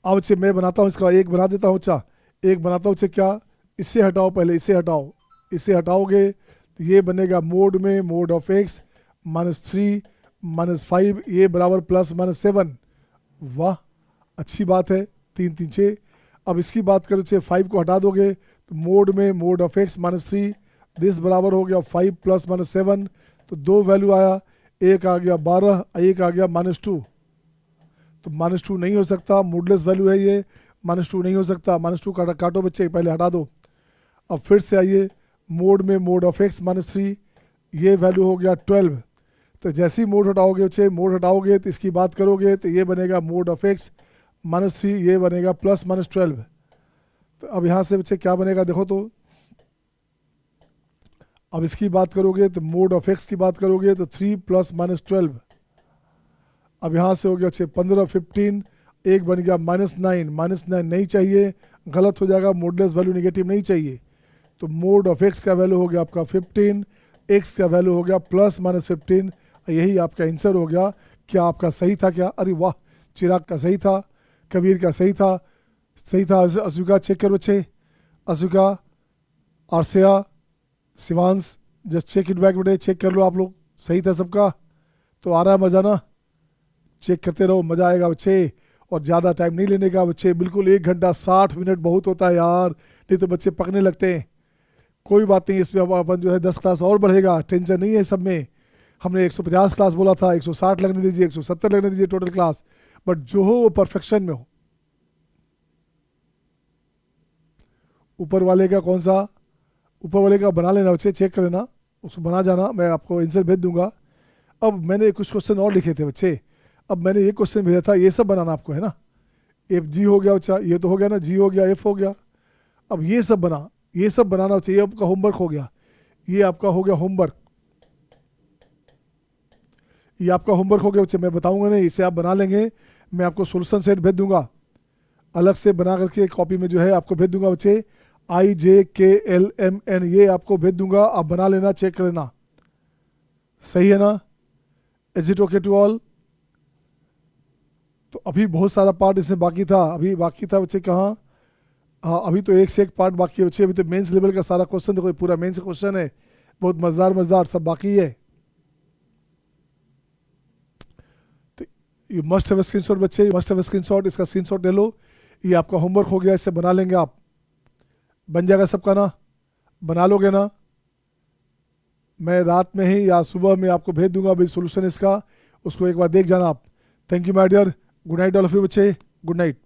अब बच्चे मैं बनाता हूँ इसका, एक बना देता हूँ बच्चा, एक बनाता हूँ बच्चे। क्या, इससे हटाओ, पहले इससे हटाओ, इससे हटाओगे तो ये बनेगा मोड में मोड ऑफ x -3 -5, ये बराबर +-7। वाह अच्छी बात है, 3 3 6। अब इसकी बात करो बच्चे, 5 को हटा दोगे तो मोड में मोड ऑफ x -3, दिस बराबर हो गया 5 +-7। तो 2 वैल्यू आया, एक आ गया 12, एक आ गया -2। तो -2 नहीं हो सकता, मोडलेस वैल्यू है ये, -2 नहीं हो सकता। -2 काटो बच्चे, पहले हटा दो। अब फिर से आइए, मोड में मोड ऑफ x -3, ये वैल्यू हो गया 12। तो जैसे ही मोड हटाओगे बच्चे, मोड हटाओगे तो इसकी बात करोगे तो ये बनेगा मोड ऑफ x -3, ये बनेगा +-12। तो अब यहाँ से बच्चे क्या बनेगा देखो तो, अब इसकी बात करोगे तो मोड ऑफ x की बात करोगे तो 3 +-12। अब यहाँ से हो गया बच्चे 15 15, एक बन गया -9, -9 नहीं चाहिए, गलत हो जाएगा, मोडलेस वैल्यू नेगेटिव नहीं चाहिए। तो मोड ऑफ x का वैल्यू हो गया आपका 15, x का वैल्यू हो गया +-15। यही आपका आंसर हो गया। क्या आपका सही था क्या? अरे वाह, चिराग का सही था, कबीर का सही था, सही था। अशुका चेक करो बच्चे, Ashuka, Arsiya, Shivansh, just check it back बेटे, चेक कर लो आप लोग, सही था सबका? तो आ रहा है मज़ा ना? चेक करते रहो, मज़ा आएगा बच्चे। और ज़्यादा टाइम नहीं लेने का बच्चे, बिल्कुल 1 घंटा 60 मिनट बहुत होता है यार, नहीं तो बच्चे पकने लगते हैं। कोई बात नहीं, इसमें अपन जो है 10 क्लास और बढ़ेगा, टेंशन नहीं है सब में। हमने 150 क्लास बोला था, 160 लगने दीजिए, 170 लगने दीजिए टोटल क्लास, बट जो हो वो परफेक्शन में हो। ऊपर वाले का कौन सा, ऊपर वाले का बना लेना बच्चे, चेक कर लेना, उसको बना जाना, मैं आपको आंसर भेज दूंगा। अब मैंने कुछ क्वेश्चन और लिखे थे बच्चे, अब मैंने ये क्वेश्चन भेजा था, ये सब बनाना आपको है ना। एफ जी हो गया बच्चा, ये तो हो गया ना, जी हो गया, एफ हो गया। अब ये सब बना, ये सब बनाना चाहिए, आपका होमवर्क हो गया, ये आपका हो गया होमवर्क, ये आपका होमवर्क हो गया बच्चे। मैं बताऊंगा नहीं, इसे आप बना लेंगे, मैं आपको सोल्यूशन सेट भेज दूंगा, अलग से बना करके कॉपी में जो है आपको भेज दूंगा बच्चे, IJKLMN, ये आपको भेज दूंगा, आप बना लेना, चेक कर लेना, सही है ना? Is it okay to all? तो अभी बहुत सारा पार्ट इसमें बाकी था, अभी बाकी था बच्चे कहाँ, हाँ, अभी तो एक से एक पार्ट बाकी है बच्चे। अभी तो मेंस लेवल का सारा क्वेश्चन देखो, पूरा मेंस क्वेश्चन है, बहुत मज़ेदार मज़ेदार सब बाकी है। तो you must have screenshot बच्चे, you must have screenshot, इसका स्क्रीन शॉट ले लो। ये आपका होमवर्क हो गया, इससे बना लेंगे आप, बन जाएगा सबका ना, बना लोगे ना? मैं रात में ही या सुबह में आपको भेज दूंगा अभी सोल्यूशन इसका, उसको एक बार देख जाना आप। Thank you my dear, good night all of you बच्चे, गुड नाइट।